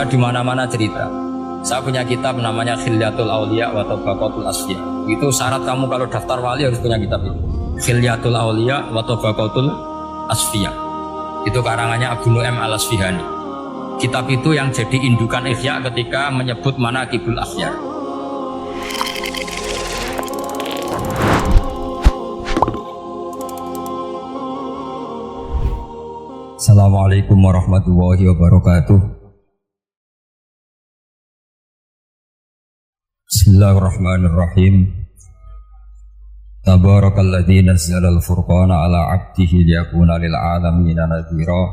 Saya di mana-mana cerita. Saya punya kitab namanya Khilyatul Auliya wa Tabaqatul Asfiya. Itu syarat kamu kalau daftar wali harus punya kitab itu. Khilyatul Auliya wa Tabaqatul Asfiya. Itu karangannya Abu Nu'aim Al-Asfihani. Kitab itu yang jadi indukan Ihya ketika menyebut Manaqibul Akhyar. Assalamualaikum warahmatullahi wabarakatuh. Bismillahirrahmanirrahim. Tabarakalladzi nazzala al-furqana ala 'abdihi liyakuna lil 'alamina nadhira.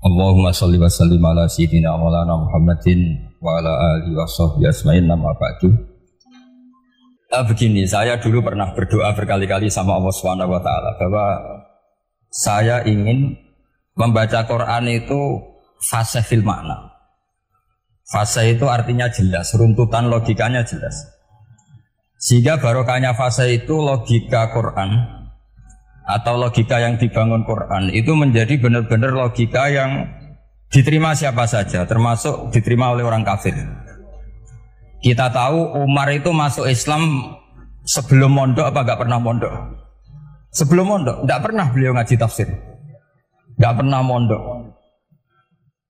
Allahumma shalli wa sallim ala sayyidina maulana Muhammadin wa ala alihi wa sahbihi asma'in nama ba'du. Begini, saya dulu pernah berdoa berkali-kali sama Allah Subhanahu wa taala bahwa saya ingin membaca Quran itu fase fil makna. Fase itu artinya jelas, runtutan logikanya jelas. Sehingga barokahnya fase itu logika Quran atau logika yang dibangun Quran itu menjadi benar-benar logika yang diterima siapa saja, termasuk diterima oleh orang kafir. Kita tahu Umar itu masuk Islam sebelum mondok apa gak pernah mondok? Sebelum mondok, gak pernah beliau ngaji tafsir, gak pernah mondok.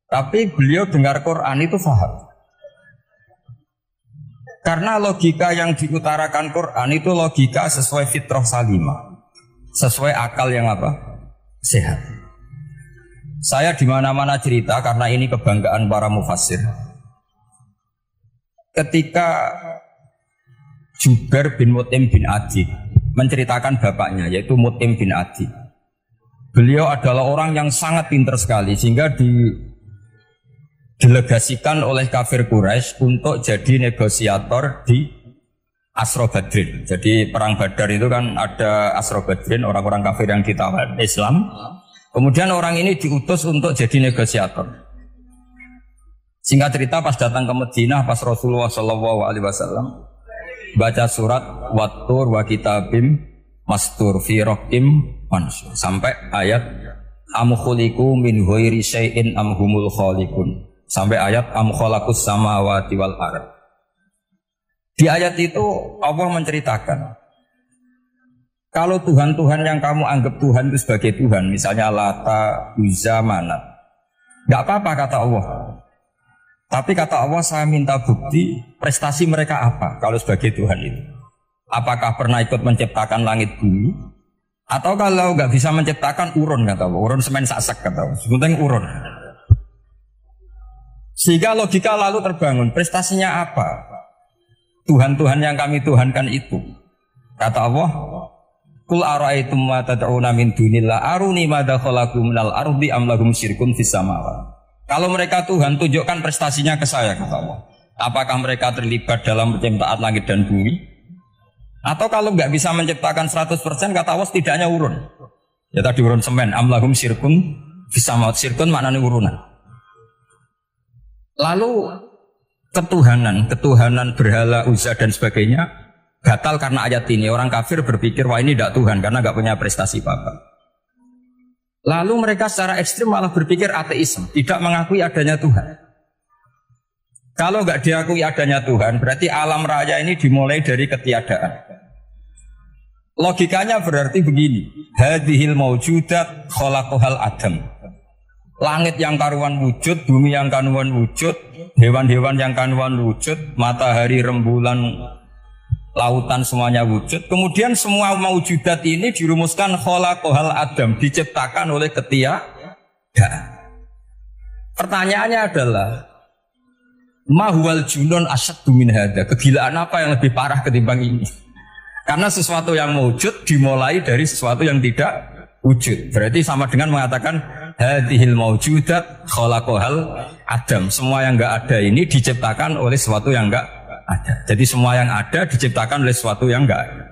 Tapi beliau dengar Quran itu paham. Karena logika yang diutarakan Quran itu logika sesuai fitrah salimah, sesuai akal yang apa? Sehat. Saya di mana-mana cerita karena ini kebanggaan para mufassir. Ketika Jubair bin Mut'im bin Adi menceritakan bapaknya yaitu Mut'im bin Adi. Beliau adalah orang yang sangat pintar sekali sehingga didelegasikan oleh kafir Quraisy untuk jadi negosiator di Asra Badrin. Jadi perang Badar itu kan ada Asra Badrin, orang-orang kafir yang ditawan Islam. Kemudian orang ini diutus untuk jadi negosiator. Singkat cerita pas datang ke Madinah, pas Rasulullah SAW baca surat Wattur wa kitabim mastur fi raqim mansur sampai ayat am khuliqu min ghairi syai'in am humul khaliqun. Sampai ayat am khalaqus samawati wal ard. Di ayat itu Allah menceritakan kalau Tuhan-Tuhan yang kamu anggap Tuhan itu sebagai Tuhan, misalnya Lata, Uzza, Manat, enggak apa-apa kata Allah. Tapi kata Allah, saya minta bukti prestasi mereka apa kalau sebagai Tuhan itu. Apakah pernah ikut menciptakan langit bumi? Atau kalau enggak bisa menciptakan urun kata Allah, urun semen sak kata Allah. Sebenarnya urun. Sehingga logika lalu terbangun, prestasinya apa? Tuhan-Tuhan yang kami tuhankan itu. Kata Allah, Qul ara'aytum ma tad'una min dunillah aruni madza khalaqu minal ardi am lahum syirkun fis samawati. Kalau mereka Tuhan, tunjukkan prestasinya ke saya, kata Allah. Apakah mereka terlibat dalam penciptaan langit dan bumi? Atau kalau nggak bisa menciptakan 100%, kata Allah setidaknya urun. Ya tadi urun semen, am lahum syirkun fis samawati. Syirkun maknanya urunan. Lalu ketuhanan berhala Uzza dan sebagainya batal karena ayat ini. Orang kafir berpikir wah ini tidak Tuhan karena nggak punya prestasi apa-apa. Lalu mereka secara ekstrim malah berpikir ateisme, tidak mengakui adanya Tuhan. Kalau nggak diakui adanya Tuhan, berarti alam raya ini dimulai dari ketiadaan. Logikanya berarti begini, hadhil maujudat khalaqahal adam. Langit yang karuan wujud, bumi yang karuan wujud, hewan-hewan yang karuan wujud, matahari, rembulan, lautan semuanya wujud. Kemudian semua maujudat ini dirumuskan khalaqahal adam, diciptakan oleh ketiadaan. Pertanyaannya adalah ma huwal junun asyaddu min hadza? Kegilaan apa yang lebih parah ketimbang ini? Karena sesuatu yang wujud dimulai dari sesuatu yang tidak wujud. Berarti sama dengan mengatakan hadhil maujudat khalaqahal adam. Semua yang enggak ada ini diciptakan oleh sesuatu yang enggak ada. Jadi semua yang ada diciptakan oleh sesuatu yang enggak ada.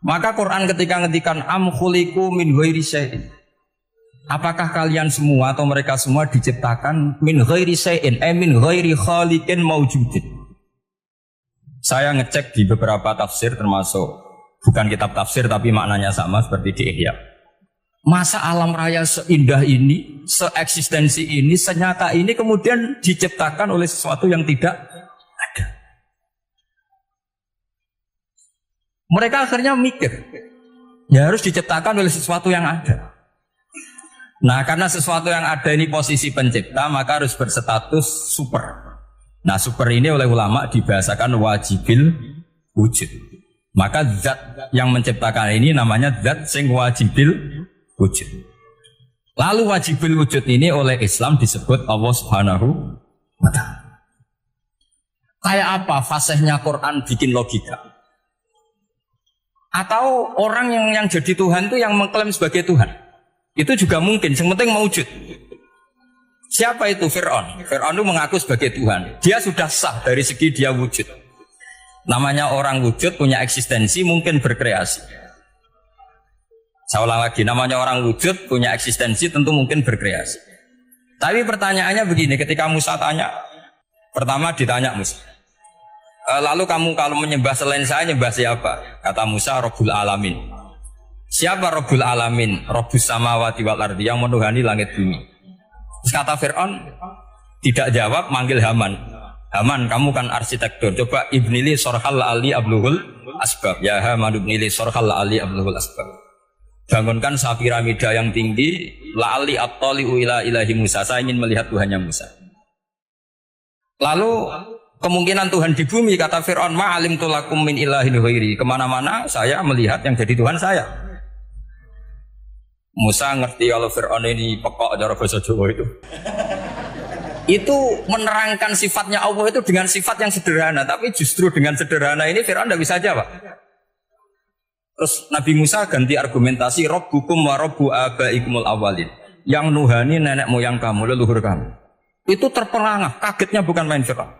Maka Quran ketika ngendikan am khuliqu min ghairi syai'in. Apakah kalian semua atau mereka semua diciptakan min ghairi syai'in, min ghairi khaliqin maujudin. Saya ngecek di beberapa tafsir termasuk bukan kitab tafsir tapi maknanya sama seperti di Ihya. Masa alam raya seindah ini, seeksistensi ini, senyata ini kemudian diciptakan oleh sesuatu yang tidak ada. Mereka akhirnya mikir, ya harus diciptakan oleh sesuatu yang ada. Nah, karena sesuatu yang ada ini posisi pencipta, maka harus berstatus super. Nah, super ini oleh ulama dibahasakan wajibil wujud. Maka zat yang menciptakan ini namanya zat sing wajibil wujud. Lalu wajibil wujud ini oleh Islam disebut Allah Subhanahu wa ta'ala. Kayak apa fasihnya Quran bikin logika? Atau orang yang jadi Tuhan itu yang mengklaim sebagai Tuhan? Itu juga mungkin, yang penting mewujud. Siapa itu? Fir'aun. Fir'aun itu mengaku sebagai Tuhan. Dia sudah sah dari segi dia wujud. Namanya orang wujud punya eksistensi, mungkin berkreasi. Saya ulang lagi, namanya orang wujud punya eksistensi, tentu mungkin berkreasi. Tapi pertanyaannya begini, ketika Musa tanya, pertama ditanya Musa, lalu kamu kalau menyembah selain saya, nyembah siapa? Kata Musa, Rabbul Alamin. Siapa Rabbul Alamin? Rabbus samawati wal ardi, yang menuhani langit bumi. Terus kata Fir'aun, tidak jawab, manggil Haman. Haman, kamu kan arsitektur, coba ibnili sorhal ali abluhul asbab. Ya Haman ibnili sorhal ali abluhul asbab. Bangunkan satu piramida yang tinggi, la'ali at-tali'u ila ilahi Musa. Saya ingin melihat Tuhannya Musa. Lalu kemungkinan Tuhan di bumi, kata Fir'aun, ma'alim tulakum min ilahin ghairi. Kemana-mana saya melihat yang jadi Tuhan saya. Musa ngerti kalau Fir'aun ini pekok cara bahasa Jawa itu. Itu menerangkan sifatnya Allah itu dengan sifat yang sederhana. Tapi justru dengan sederhana ini Fir'aun tidak bisa jawab. Terus Nabi Musa ganti argumentasi, Rabbukum wa Rabbu abaikumul awalin. Yang nuhani nenek moyang kamu, leluhur kamu. Itu terperangah, kagetnya bukan main Fir'aun.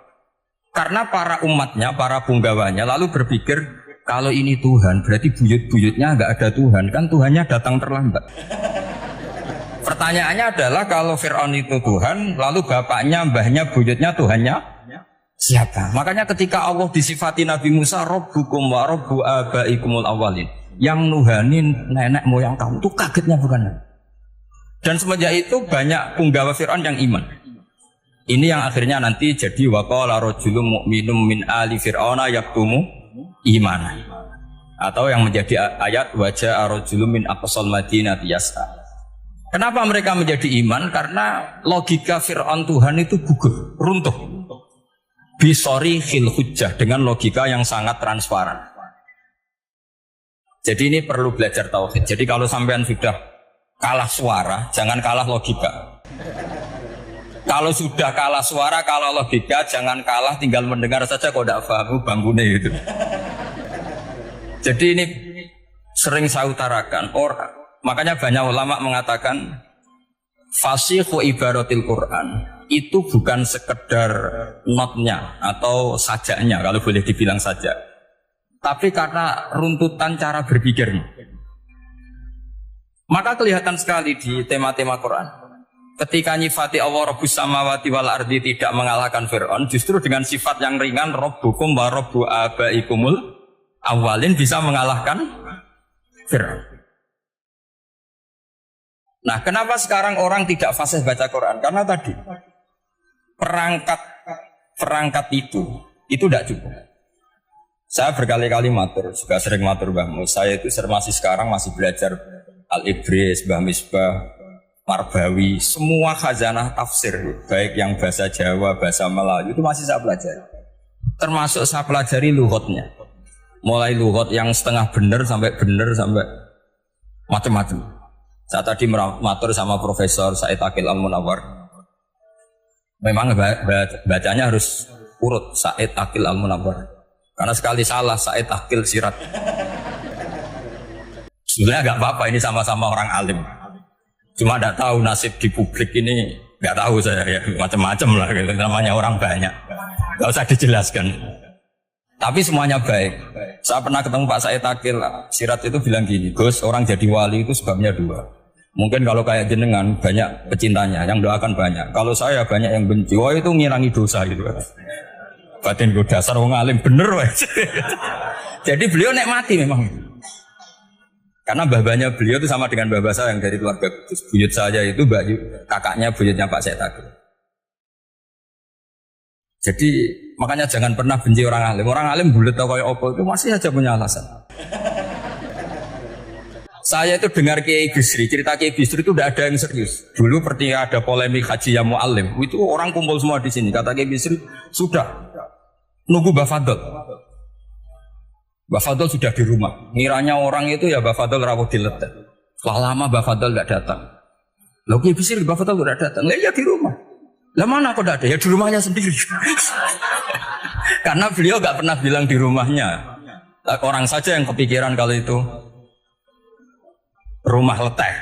Karena para umatnya, para punggawanya lalu berpikir, kalau ini Tuhan, berarti buyut-buyutnya nggak ada Tuhan. Kan Tuhannya datang terlambat. Pertanyaannya adalah kalau Fir'aun itu Tuhan, lalu bapaknya, mbahnya, buyutnya, Tuhannya siapa? Makanya ketika Allah disifati Nabi Musa, Rabbukum wa Rabbu abaikumul awalin. Yang nuhani nenek moyang kamu, itu kagetnya bukan? Dan semenjak itu banyak punggawa Fir'aun yang iman. Ini yang akhirnya nanti jadi waqala rajulun mu'minun min ali fir'auna yaktumu iman, atau yang menjadi ayat wajah rajulun min aqsal madinati yas'a. Kenapa mereka menjadi iman? Karena logika Fir'aun Tuhan itu gugur, runtuh. Bisori khil hujjah, dengan logika yang sangat transparan. Jadi ini perlu belajar tauhid. Jadi kalau sampean sudah kalah suara, jangan kalah logika. Kalau sudah kalah suara, kalah logika, jangan kalah tinggal mendengar saja kok tidak paham bangunnya itu. Jadi ini sering saya utarakan. Makanya banyak ulama mengatakan fasihhu ibaratil Quran itu bukan sekedar notnya atau sajaknya, kalau boleh dibilang sajak, tapi karena runtutan cara berpikirnya. Maka kelihatan sekali di tema-tema Quran. Ketika nyifati Allah Rabbus samawati wal ardi tidak mengalahkan Fir'aun, justru dengan sifat yang ringan Rabbukum wa Rabbu abaikumul awalin bisa mengalahkan Fir'aun. Nah, kenapa sekarang orang tidak fasih baca Quran? Karena tadi perangkat itu tidak cukup. Saya berkali-kali matur, juga sering matur Mbah Mus. Saya itu masih sekarang masih belajar Al-Ibris, Mbah Misbah, Marbawi, semua khazanah tafsir, baik yang bahasa Jawa, bahasa Melayu, itu masih saya pelajari. Termasuk saya pelajari lughotnya. Mulai lughat yang setengah benar sampai macam-macam. Saya tadi matur sama Profesor Said Aqil Al-Munawwar. Memang bacanya harus urut Said Aqil Al-Munawwar. Karena sekali salah Said Aqil Sirat. Sebenarnya nggak apa-apa, ini sama-sama orang alim. Cuma tidak tahu nasib di publik ini, nggak tahu saya ya, macam-macam lah gitu. Namanya orang banyak, nggak usah dijelaskan. Tapi semuanya baik. Saya pernah ketemu Pak Said Aqil Sirat itu bilang gini, Gus, orang jadi wali itu sebabnya dua. Mungkin kalau kayak jenengan banyak pecintanya, yang doakan banyak. Kalau saya banyak yang benci, wah itu ngirangi dosa gitu. Batin gue dasar wong alim bener weh. Jadi beliau nikmati memang. Karena babanya beliau itu sama dengan baba saya yang dari keluarga Kudus. Buyut saya itu kakaknya buyutnya Pak Syekh Tagir. Jadi makanya jangan pernah benci orang alim. Orang alim bulet atau kayak apa itu masih aja punya alasan. Saya itu dengar Kiai Bisri, cerita Kiai Bisri itu tidak ada yang serius. Dulu ketika ada polemik Haji yang Mu'alim, itu orang kumpul semua di sini. Kata Kiai Bisri, sudah nunggu Mbah Fadl. Mbah Fadl sudah di rumah. Ngiranya orang itu ya Mbah Fadl rawuh diletet. Setelah lama Mbah Fadl tidak datang. Lalu Kiai Bisri Mbah Fadl tidak datang. Lah ya di rumah. Lah mana kok tidak ada? Ya di rumahnya sendiri. Karena beliau nggak pernah bilang di rumahnya. Orang saja yang kepikiran kalau itu rumah leteh.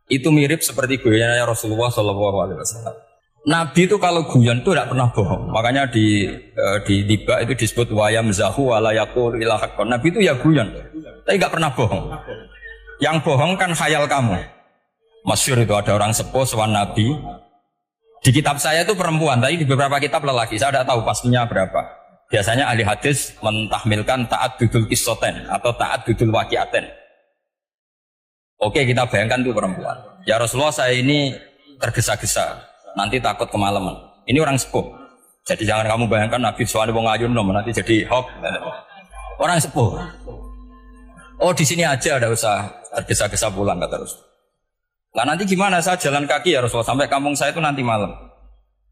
Itu mirip seperti guyannya Rasulullah SAW. Nabi itu kalau guyon itu tidak pernah bohong. Makanya di tiba itu disebut wayam zahu walayakul ilahakon. Nabi itu ya guyon, tapi nggak pernah bohong. Yang bohong kan khayal kamu. Masyhur itu ada orang sepuh sowan Nabi. Di kitab saya itu perempuan, tapi di beberapa kitab lelaki. Saya tidak tahu pastinya berapa. Biasanya ahli hadis mentahmilkan taat dudul kisoten atau taat dudul wakiaten. Oke, kita bayangkan itu perempuan. Ya Rasulullah, saya ini tergesa-gesa, nanti takut kemalaman. Ini orang sepuh. Jadi jangan kamu bayangkan Nabi Suwani wong ayun nanti jadi hoax. Orang sepuh. Oh di sini aja, ada usah tergesa-gesa pulang kata Rasul. Lah nanti gimana, saya jalan kaki ya Rasulullah sampai kampung saya itu nanti malam.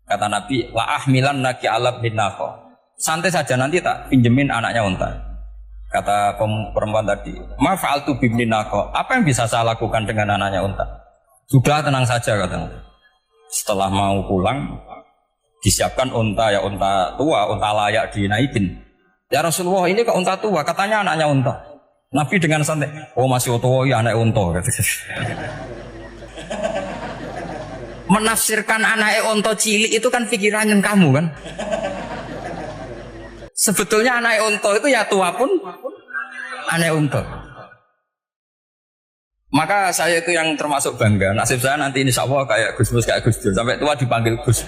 Kata Nabi, la ahmilan naki alab bin nakho. Santai saja, nanti tak pinjemin anaknya unta. Kata perempuan tadi, ma fa'altu bibni nakho. Apa yang bisa saya lakukan dengan anaknya unta? Sudah, tenang saja katanya. Setelah mau pulang, disiapkan unta, ya unta tua, unta layak dinaikin. Ya Rasulullah, ini kok unta tua? Katanya anaknya unta. Nabi dengan santai, oh masih tua, ya anak unta. Menafsirkan anaknya unta cilik itu kan pikirannya kamu kan. Sebetulnya anaknya unta itu ya tua pun anaknya unta. Maka saya itu yang termasuk bangga. Nasib saya nanti insya Allah kayak Gus Mus, kayak Gus Dur. Sampai tua dipanggil Gus.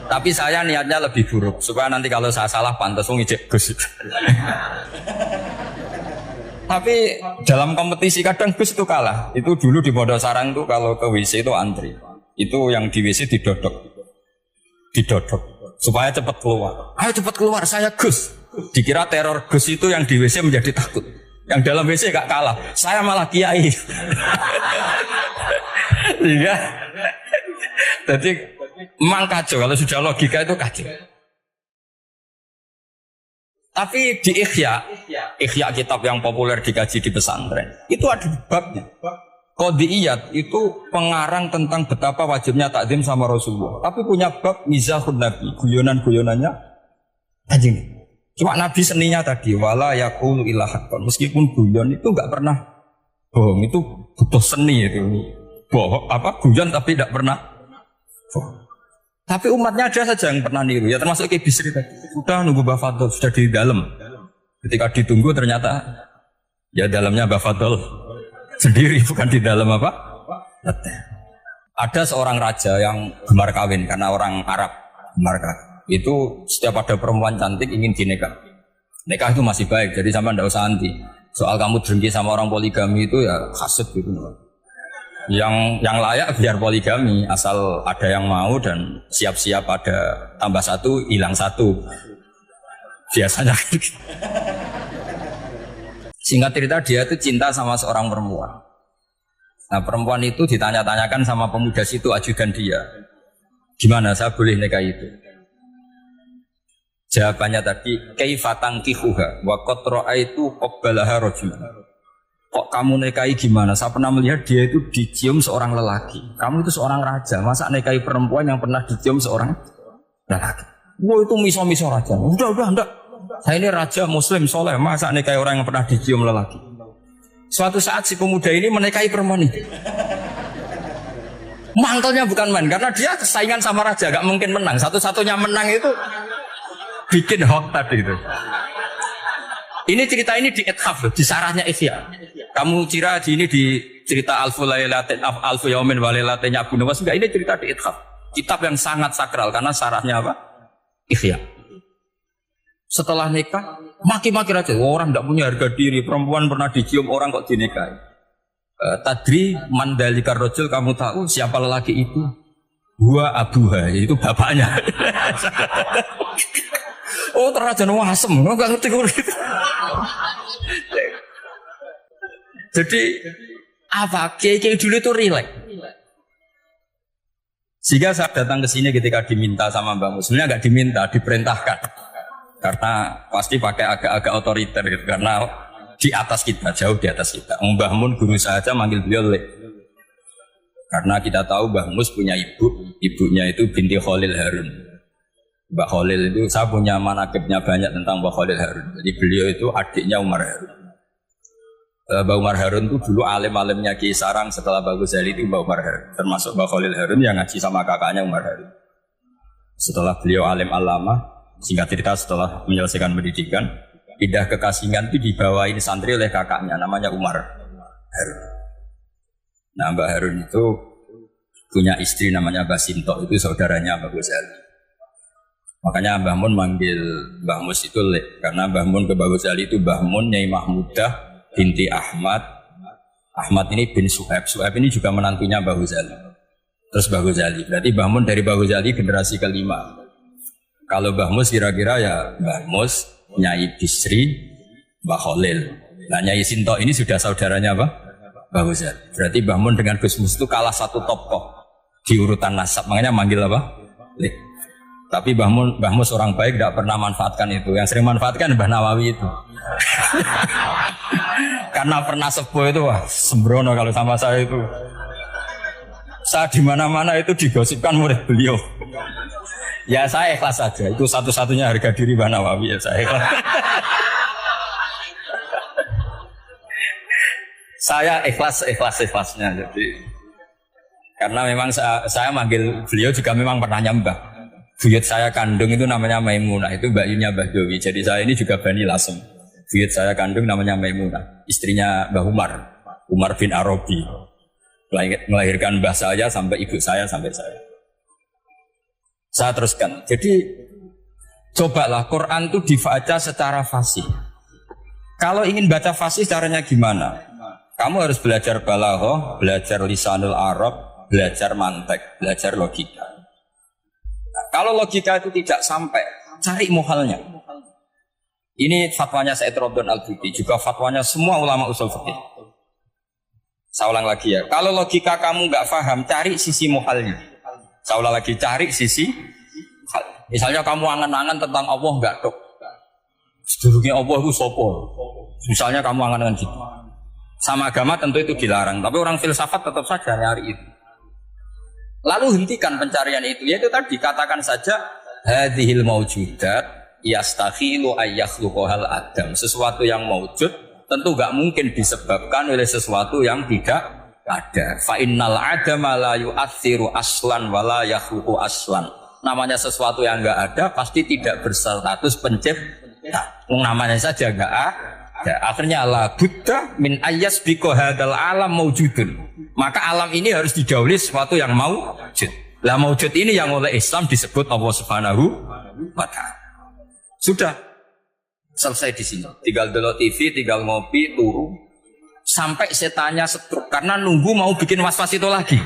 Tapi saya niatnya lebih buruk. Supaya nanti kalau saya salah pantas ngijek Gus. Tapi dalam kompetisi kadang Gus itu kalah. Itu dulu di Pondok Sarang tuh kalau ke WC itu antri. Itu yang di WC didodok. Supaya cepat keluar. Ayo cepat keluar, saya Gus. Dikira teror Gus itu yang di WC menjadi takut. Yang dalam WC gak kalah. Saya malah kiai. Iya. Jadi memang kacau. Kalau sudah logika itu kacau. Tapi di Ihya kitab yang populer dikaji di pesantren, itu ada babnya. Qadiyat itu pengarang tentang betapa wajibnya takzim sama Rasulullah. Tapi punya bab mizahun Nabi, guyonan-guyonannya anjing. Cuma Nabi seninya tadi, wala yaqulu illa haqqan. Meskipun guyon itu enggak pernah bohong, itu butuh seni itu. Bohong guyon tapi tidak pernah bohong. Tapi umatnya ada saja yang pernah niru, ya termasuk Kiai Bisri tadi. Sudah nunggu Mbah Fadl, sudah di dalam. Ketika ditunggu ternyata ya dalamnya Mbah Fadl sendiri, bukan di dalam apa? Ada seorang raja yang gemar kawin karena orang Arab gemar kawin. Itu setiap ada perempuan cantik ingin dinikah. Nikah itu masih baik, jadi sampai tidak usah anti. Soal kamu dengki sama orang poligami itu ya hasut gitu. Yang layak biar poligami, asal ada yang mau dan siap-siap ada tambah satu hilang satu biasanya. Singkat cerita dia itu cinta sama seorang perempuan. Nah perempuan itu ditanya-tanyakan sama pemuda situ ajudan dia, gimana saya boleh nikah itu? Jawabannya tadi, kaifatang kihuha wa qad ra'aitu qabbalaha rajulan. Kok kamu nikahi gimana? Saya pernah melihat dia itu dicium seorang lelaki. Kamu itu seorang raja, masa nikahi perempuan yang pernah dicium seorang lelaki? Wah itu miso-miso raja. Udah, enggak. Saya ini raja muslim soleh, masa nikahi orang yang pernah dicium lelaki? Suatu saat si pemuda ini menikahi perempuan itu. Mantelnya bukan main, karena dia saingan sama raja, gak mungkin menang. Satu-satunya menang itu bikin hoax tadi itu. Ini cerita ini di Ithaf, di sarahnya Ihya. Kamu kira di ini di cerita Alfu Yaumin Walailatinnya Abu Nawas, enggak, ini cerita di Ithaf. Kitab yang sangat sakral karena sarahnya apa? Ihya. Setelah nikah, maki-maki aja. Orang tidak punya harga diri. Perempuan pernah dicium orang kok dinikahi. Tadri mandalikar rojul, kamu tahu siapa lelaki itu? Gua abuha, itu bapaknya. Oh terrajan wasem, nggak ngerti gitu. Jadi apa? Kiai dulu itu rileks. Sehingga saya datang ke sini ketika diminta sama Mbak Mus. Sebenarnya nggak diminta, diperintahkan. Karena pasti pakai agak-agak otoriter gitu. Karena di atas kita, jauh di atas kita. Mbah Mun guru saja manggil beliau Lek. Karena kita tahu Mbah Mus punya ibu, ibunya itu binti Khalil Harun. Mbah Khalil itu, saya punya manakibnya banyak tentang Mbah Khalil Harun. Jadi beliau itu adiknya Umar Harun. Mbah Umar Harun itu dulu alim-alimnya Ki Sarang, setelah Mbah Ghazali itu Mbah Umar Harun. Termasuk Mbah Khalil Harun yang ngaji sama kakaknya Umar Harun. Setelah beliau alim alama, singkat cerita setelah menyelesaikan pendidikan, pindah ke Kasingan itu dibawain santri oleh kakaknya, namanya Umar Harun. Nah Mbah Harun itu punya istri namanya Mbah Sinto, itu saudaranya Mbah Ghazali. Makanya Mbah Mun manggil Mbah Mus itu Lek, karena Mbah Mun ke Mbah Ghazali itu Mbah Mun Nyai Mahmudah binti Ahmad. Ahmad ini bin Suhaib. Suhaib ini juga menantunya Mbah Ghazali. Terus Mbah Ghazali. Berarti Mbah Mun dari Mbah Ghazali generasi kelima. Kalau Mbah Mus kira-kira ya Mbah Mus, Nyai Bisri, Mbah Khalil. Nah Nyai Sinto ini sudah saudaranya apa? Mbah Ghazali. Berarti Mbah Mun dengan Gus Mus itu kalah satu tokoh di urutan nasab. Makanya manggil apa? Lek. Tapi Mbah Mus orang baik, tidak pernah manfaatkan itu. Yang sering manfaatkan Mbah Nawawi itu. Karena pernah sepuh itu, wah sembrono kalau sama saya itu. Saya di mana-mana itu digosipkan murid beliau. Ya saya ikhlas saja. Itu satu-satunya harga diri Mbah Nawawi, ya saya ikhlas. Saya ikhlasnya. Jadi karena memang saya manggil beliau juga memang pernah nyembah. Buyut saya kandung itu namanya Maimunah, itu mbaknya Mbah Dewi. Jadi saya ini juga Bani Lasem. Buyut saya kandung namanya Maimunah, istrinya Mbah Umar bin Arabi. Melahirkan mbah saya sampai ibu saya sampai saya. Saya teruskan. Jadi cobalah Quran itu dibaca secara fasih. Kalau ingin baca fasih caranya gimana? Kamu harus belajar balaghah, belajar lisanul Arab, belajar mantek, belajar logika. Kalau logika itu tidak sampai, cari muhalnya. Ini fatwanya Said Robdon Al-Buti, juga fatwanya semua ulama usul fikih. Saya ulang lagi ya, kalau logika kamu nggak paham, cari sisi muhalnya. Saya ulang lagi, cari sisi muhal. Misalnya kamu angan-angan tentang Allah nggak dok. Sedurungnya Allah itu sopo. Misalnya kamu angan-angan gitu. Sama agama tentu itu dilarang, tapi orang filsafat tetap saja nyari itu. Lalu hentikan pencarian itu, yaitu tadi katakan saja hadhil maujudat yastakhilu ayyakhluqahal adam. Sesuatu yang maujud tentu enggak mungkin disebabkan oleh sesuatu yang tidak ada. Fa innal adama la yu'atsiru aslan wa la yakhluqu aslan. Namanya sesuatu yang enggak ada pasti tidak berstatus pencipta. Namanya saja enggak ada. Akhirnya la buddha min ayyasbiqa hadzal alam maujudun. Maka alam ini harus didahului sesuatu yang maujud. Lah maujud ini yang oleh Islam disebut Allah Subhanahu wa ta'ala. Sudah selesai di sini. Tinggal delok TV, tinggal ngopi, turu. Sampai setannya setruk karena nunggu mau bikin was-was itu lagi.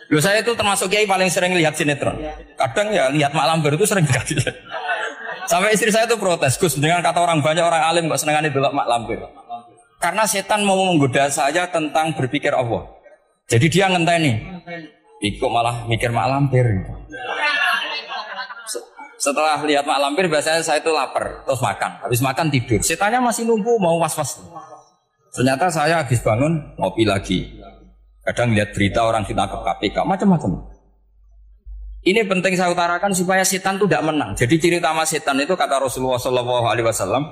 Loh saya itu termasuk kiai paling sering lihat sinetron. Kadang ya lihat Mak Lampir itu sering dikasih. Sampai istri saya itu protes, Gus, dengan kata orang banyak orang alim kok senengane delok Mak Lampir. Karena setan mau menggoda saya tentang berpikir Allah. Jadi dia ngenteni. Kok malah mikir Mak Lampir. Setelah lihat Mak Lampir biasanya saya itu lapar, terus makan. Habis makan tidur. Setannya masih nunggu mau was-was. Ternyata saya habis bangun ngopi lagi. Kadang lihat berita orang ditangkap KPK, macam-macam. Ini penting saya utarakan supaya setan itu tidak menang. Jadi ciri utama setan itu kata Rasulullah SAW,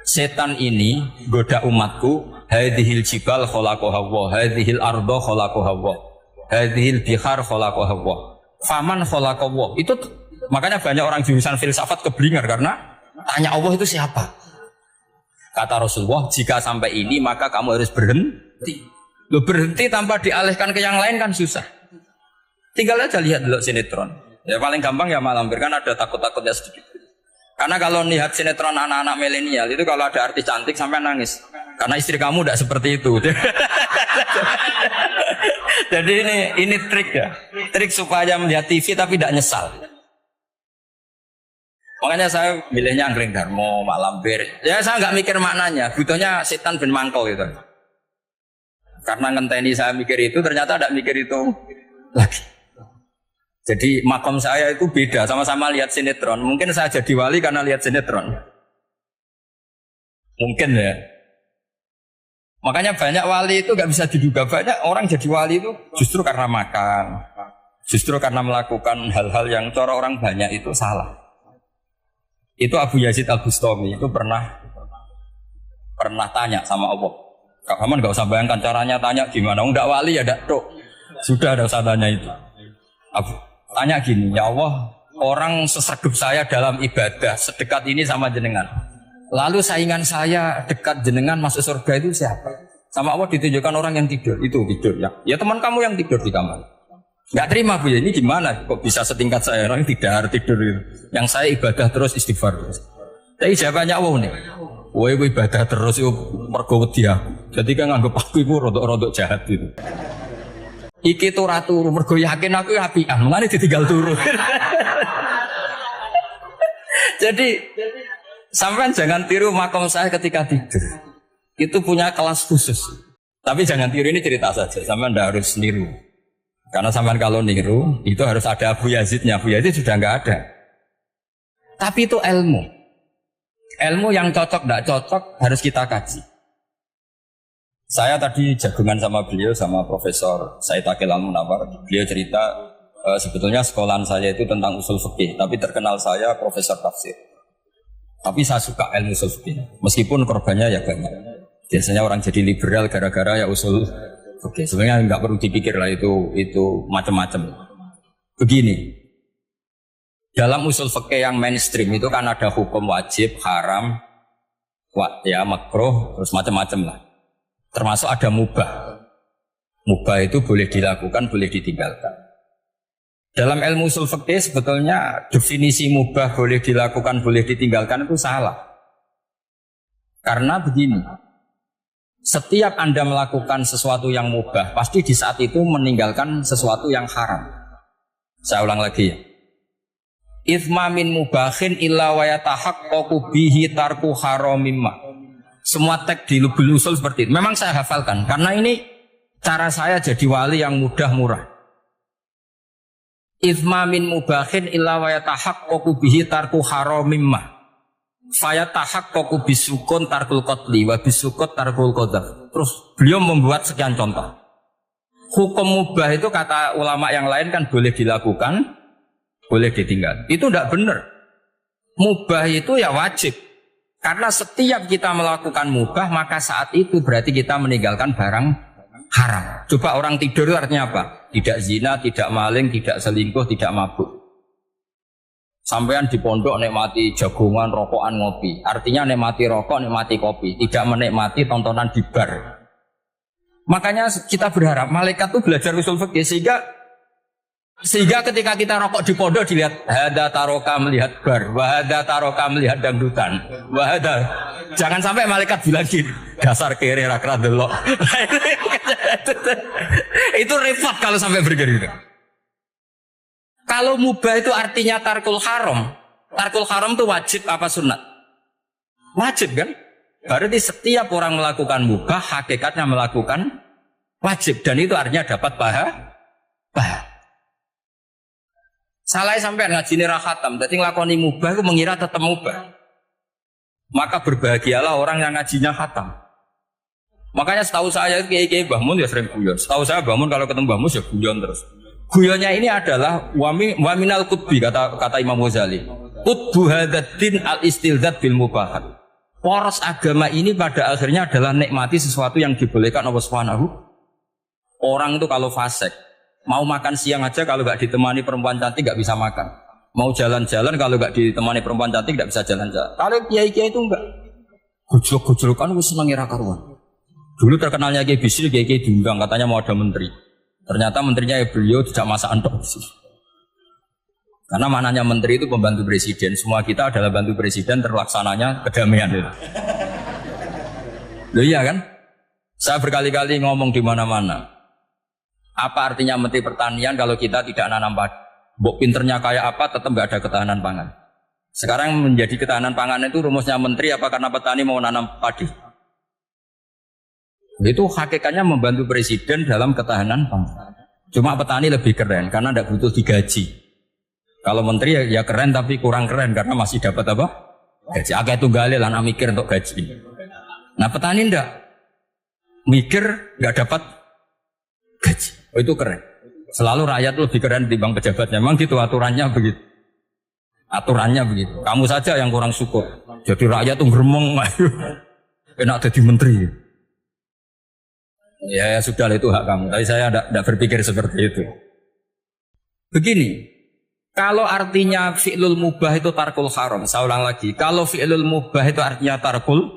setan ini goda umatku, hadhil jibal khalaqaha Allah, hadhil ardo khalaqaha Allah, hadhil bihar khalaqaha Allah, faman khalaqaha Allah. Itu makanya banyak orang jurusan filsafat keblinger karena tanya Allah itu siapa. Kata Rasulullah, jika sampai ini maka kamu harus berhenti. Lo berhenti tanpa dialihkan ke yang lain kan susah. Tinggal aja lihat dulu sinetron. Ya paling gampang ya Mak Lampir kan ada takut-takutnya sedikit. Karena kalau lihat sinetron anak-anak milenial itu kalau ada artis cantik sampai nangis. Karena istri kamu tidak seperti itu. Jadi ini trik ya. Trik supaya melihat TV tapi tidak nyesal. Makanya saya milihnya Anggrek Darmo, Mak Lampir. Ya saya nggak mikir maknanya. Butuhnya setan ben mangkol gitu. Karena ngenteni saya mikir itu ternyata tidak mikir itu lagi. Jadi makom saya itu beda, sama-sama lihat sinetron. Mungkin saya jadi wali karena lihat sinetron. Mungkin ya. Makanya banyak wali itu nggak bisa diduga. Banyak orang jadi wali itu justru karena makan, justru karena melakukan hal-hal yang cara orang banyak itu salah. Itu Abu Yazid Al-Bustami itu pernah tanya sama Allah. Kamu nggak usah bayangkan caranya tanya gimana. Enggak wali ya enggak tok. Sudah ada usah tanya itu. Tanya gini, ya Allah, orang sesregep saya dalam ibadah sedekat ini sama jenengan. Lalu saingan saya dekat jenengan masuk surga itu siapa? Sama Allah ditunjukkan orang yang tidur. Itu tidur ya. Ya teman kamu yang tidur di kamar. Nggak terima Bu ya, ini gimana kok bisa setingkat saya orang tidak tidur gitu. Yang saya ibadah terus istighfar terus. Tapi jawabannya Allah nih. Woi ibadah terus itu mergo wedi aku. Jadi kan nganggep aku itu rodok-rodok jahat gitu. Iki tuh ratu mergo yakin aku ya apian, mengane ditinggal turu. Jadi sampean jangan tiru makom saya ketika tidur. Itu punya kelas khusus. Tapi jangan tiru, ini cerita saja. Sampean ndak harus niru. Karena sampean kalau niru itu harus ada Abu Yazidnya. Abu Yazid sudah nggak ada. Tapi itu ilmu. Ilmu yang cocok tidak cocok harus kita kaji. Saya tadi jagungan sama beliau sama Profesor Said Akil Al-Munawar. Beliau cerita sebetulnya sekolahan saya itu tentang usul fikih, tapi terkenal saya Profesor Tafsir. Tapi saya suka ilmu usul fikih, meskipun korbannya ya banyak. Biasanya orang jadi liberal gara-gara ya usul fikih. Sebenarnya nggak perlu dipikir lah itu macam-macam. Begini, dalam usul fikih yang mainstream itu kan ada hukum wajib, haram, ya makruh, terus macam-macam lah. Termasuk ada mubah. Mubah itu boleh dilakukan, boleh ditinggalkan. Dalam ilmu usul fikih sebetulnya definisi mubah boleh dilakukan, boleh ditinggalkan itu salah. Karena begini, setiap Anda melakukan sesuatu yang mubah, pasti di saat itu meninggalkan sesuatu yang haram. Saya ulang lagi ya. Ithma min mubahin illa wa yatahaqqaqu bihi tarku haramimma. Semua teks di lubul usul seperti itu. Memang saya hafalkan karena ini cara saya jadi wali yang mudah murah. Ithma min mubahin illa wa yatahaqqaqu bihi tarku haramimma. Fayatahaqqaqu bisukun tarkul qatli wa bisukut tarkul qadzaf. Terus beliau membuat sekian contoh. Hukum mubah itu kata ulama yang lain kan boleh dilakukan, boleh ditinggal. Itu tidak benar. Mubah itu ya wajib. Karena setiap kita melakukan mubah, maka saat itu berarti kita meninggalkan barang haram. Coba orang tidur itu artinya apa? Tidak zina, tidak maling, tidak selingkuh, tidak mabuk. Sampean di pondok nikmati jagungan, rokokan, ngopi. Artinya nikmati rokok, nikmati kopi. Tidak menikmati tontonan di bar. Makanya kita berharap malaikat itu belajar usul fikih sehingga ketika kita rokok di pondok dilihat hada taroka melihat bar, wahada taroka melihat dangdutan, wahada. Jangan sampai malaikat bilang gini, dasar kere rakra delok. Itu repot kalau sampai begitu. Kalau mubah itu artinya tarkul haram. Tarkul haram itu wajib apa sunat? Wajib kan? Berarti setiap orang melakukan mubah hakikatnya melakukan wajib dan itu artinya dapat pahala. Salah sampai ngaji ini rahatam, jadi ngelakoni mubah itu mengira tetap mubah. Maka berbahagialah orang yang ngajinya khatam. Makanya setahu saya kiai-kiai Mbah Mun ya sering guyon. Setahu saya Mbah Mun kalau ketemu Mbah Mun ya guyon terus. Guyonnya ini adalah waminal qutbi kata Imam Ghazali. Qutbu hadzal al istilzat bil mubahat. Poros agama ini pada akhirnya adalah nikmati sesuatu yang dibolehkan Allah Subhanahu. Orang itu kalau fasik mau makan siang aja kalau nggak ditemani perempuan cantik nggak bisa makan. Mau jalan-jalan kalau nggak ditemani perempuan cantik nggak bisa jalan-jalan. Kalau kiai-kiai itu enggak. Gojlok-gojlokan wis seneng ira karuan. Dulu terkenalnya Kiai Bisri, Kiai diundang katanya mau ada menteri. Ternyata menterinya ya beliau tidak masak entok. Karena mananya menteri itu pembantu presiden. Semua kita adalah bantu presiden terlaksananya kedamaian itu. Loh iya kan? Saya berkali-kali ngomong di mana-mana. Apa artinya menteri pertanian kalau kita tidak nanam padi? Bok pinternya kayak apa tetap nggak ada ketahanan pangan. Sekarang menjadi ketahanan pangan itu rumusnya menteri apa karena petani mau nanam padi? Itu hakikatnya membantu presiden dalam ketahanan pangan. Cuma petani lebih keren karena tidak butuh digaji. Kalau menteri ya keren tapi kurang keren karena masih dapat apa? Gaji. Agak tunggal lah mikir untuk gaji. Nah petani ndak mikir nggak dapat gaji. Oh, itu keren. Selalu rakyat lebih keren dibanding pejabatnya. Memang gitu aturannya begitu. Aturannya begitu. Kamu saja yang kurang syukur. Jadi rakyat tuh gremeng, enak jadi menteri. Ya sudah itu hak kamu. Tapi saya tidak berpikir seperti itu. Begini. Kalau artinya fi'lul mubah itu tarkul haram, saya ulang lagi. Kalau fi'lul mubah itu artinya tarkul,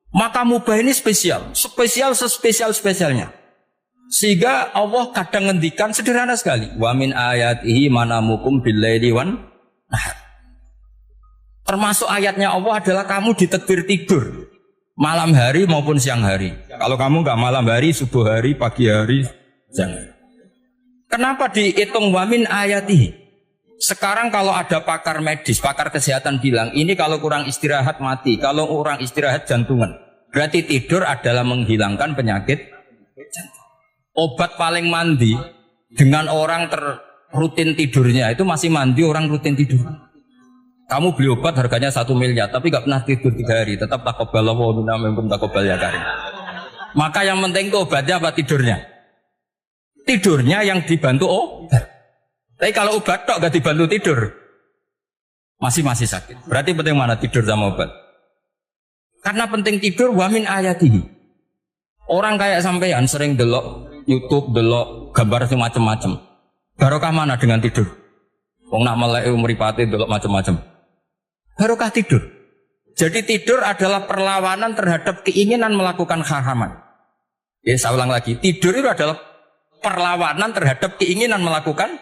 maka mubah ini spesial. Spesial sespesial-spesialnya. Sehingga Allah kadang ngendikan sederhana sekali. Wa min ayatihi manamukum billaili wan nahar. Termasuk ayatnya Allah adalah kamu ditedbir tidur. Malam hari maupun siang hari. Kalau kamu nggak malam hari, subuh hari, pagi hari, jangan. Kenapa dihitung wa min ayatihi? Sekarang kalau ada pakar medis, pakar kesehatan bilang, ini kalau kurang istirahat mati, kalau kurang istirahat jantungan. Berarti tidur adalah menghilangkan penyakit jantung. Obat paling mandi dengan orang rutin tidurnya, itu masih mandi orang rutin tidur. Kamu beli obat harganya 1 miliar, tapi gak pernah tidur 3 hari, tetap taqabbalallahu minna minkum taqabbal ya karim. Maka yang penting itu obatnya apa tidurnya? Tidurnya yang dibantu obat. Tapi kalau obat tok gak dibantu tidur, masih sakit. Berarti penting mana tidur sama obat? Karena penting tidur wamin ayatihi. Orang kayak sampean sering delok YouTube, delok gambar macam-macam. Barokah mana dengan tidur? Wong nak melek mripate delok macam-macam. Barokah tidur. Jadi tidur adalah perlawanan terhadap keinginan melakukan haraman. Ya saya ulang lagi, tidur itu adalah perlawanan terhadap keinginan melakukan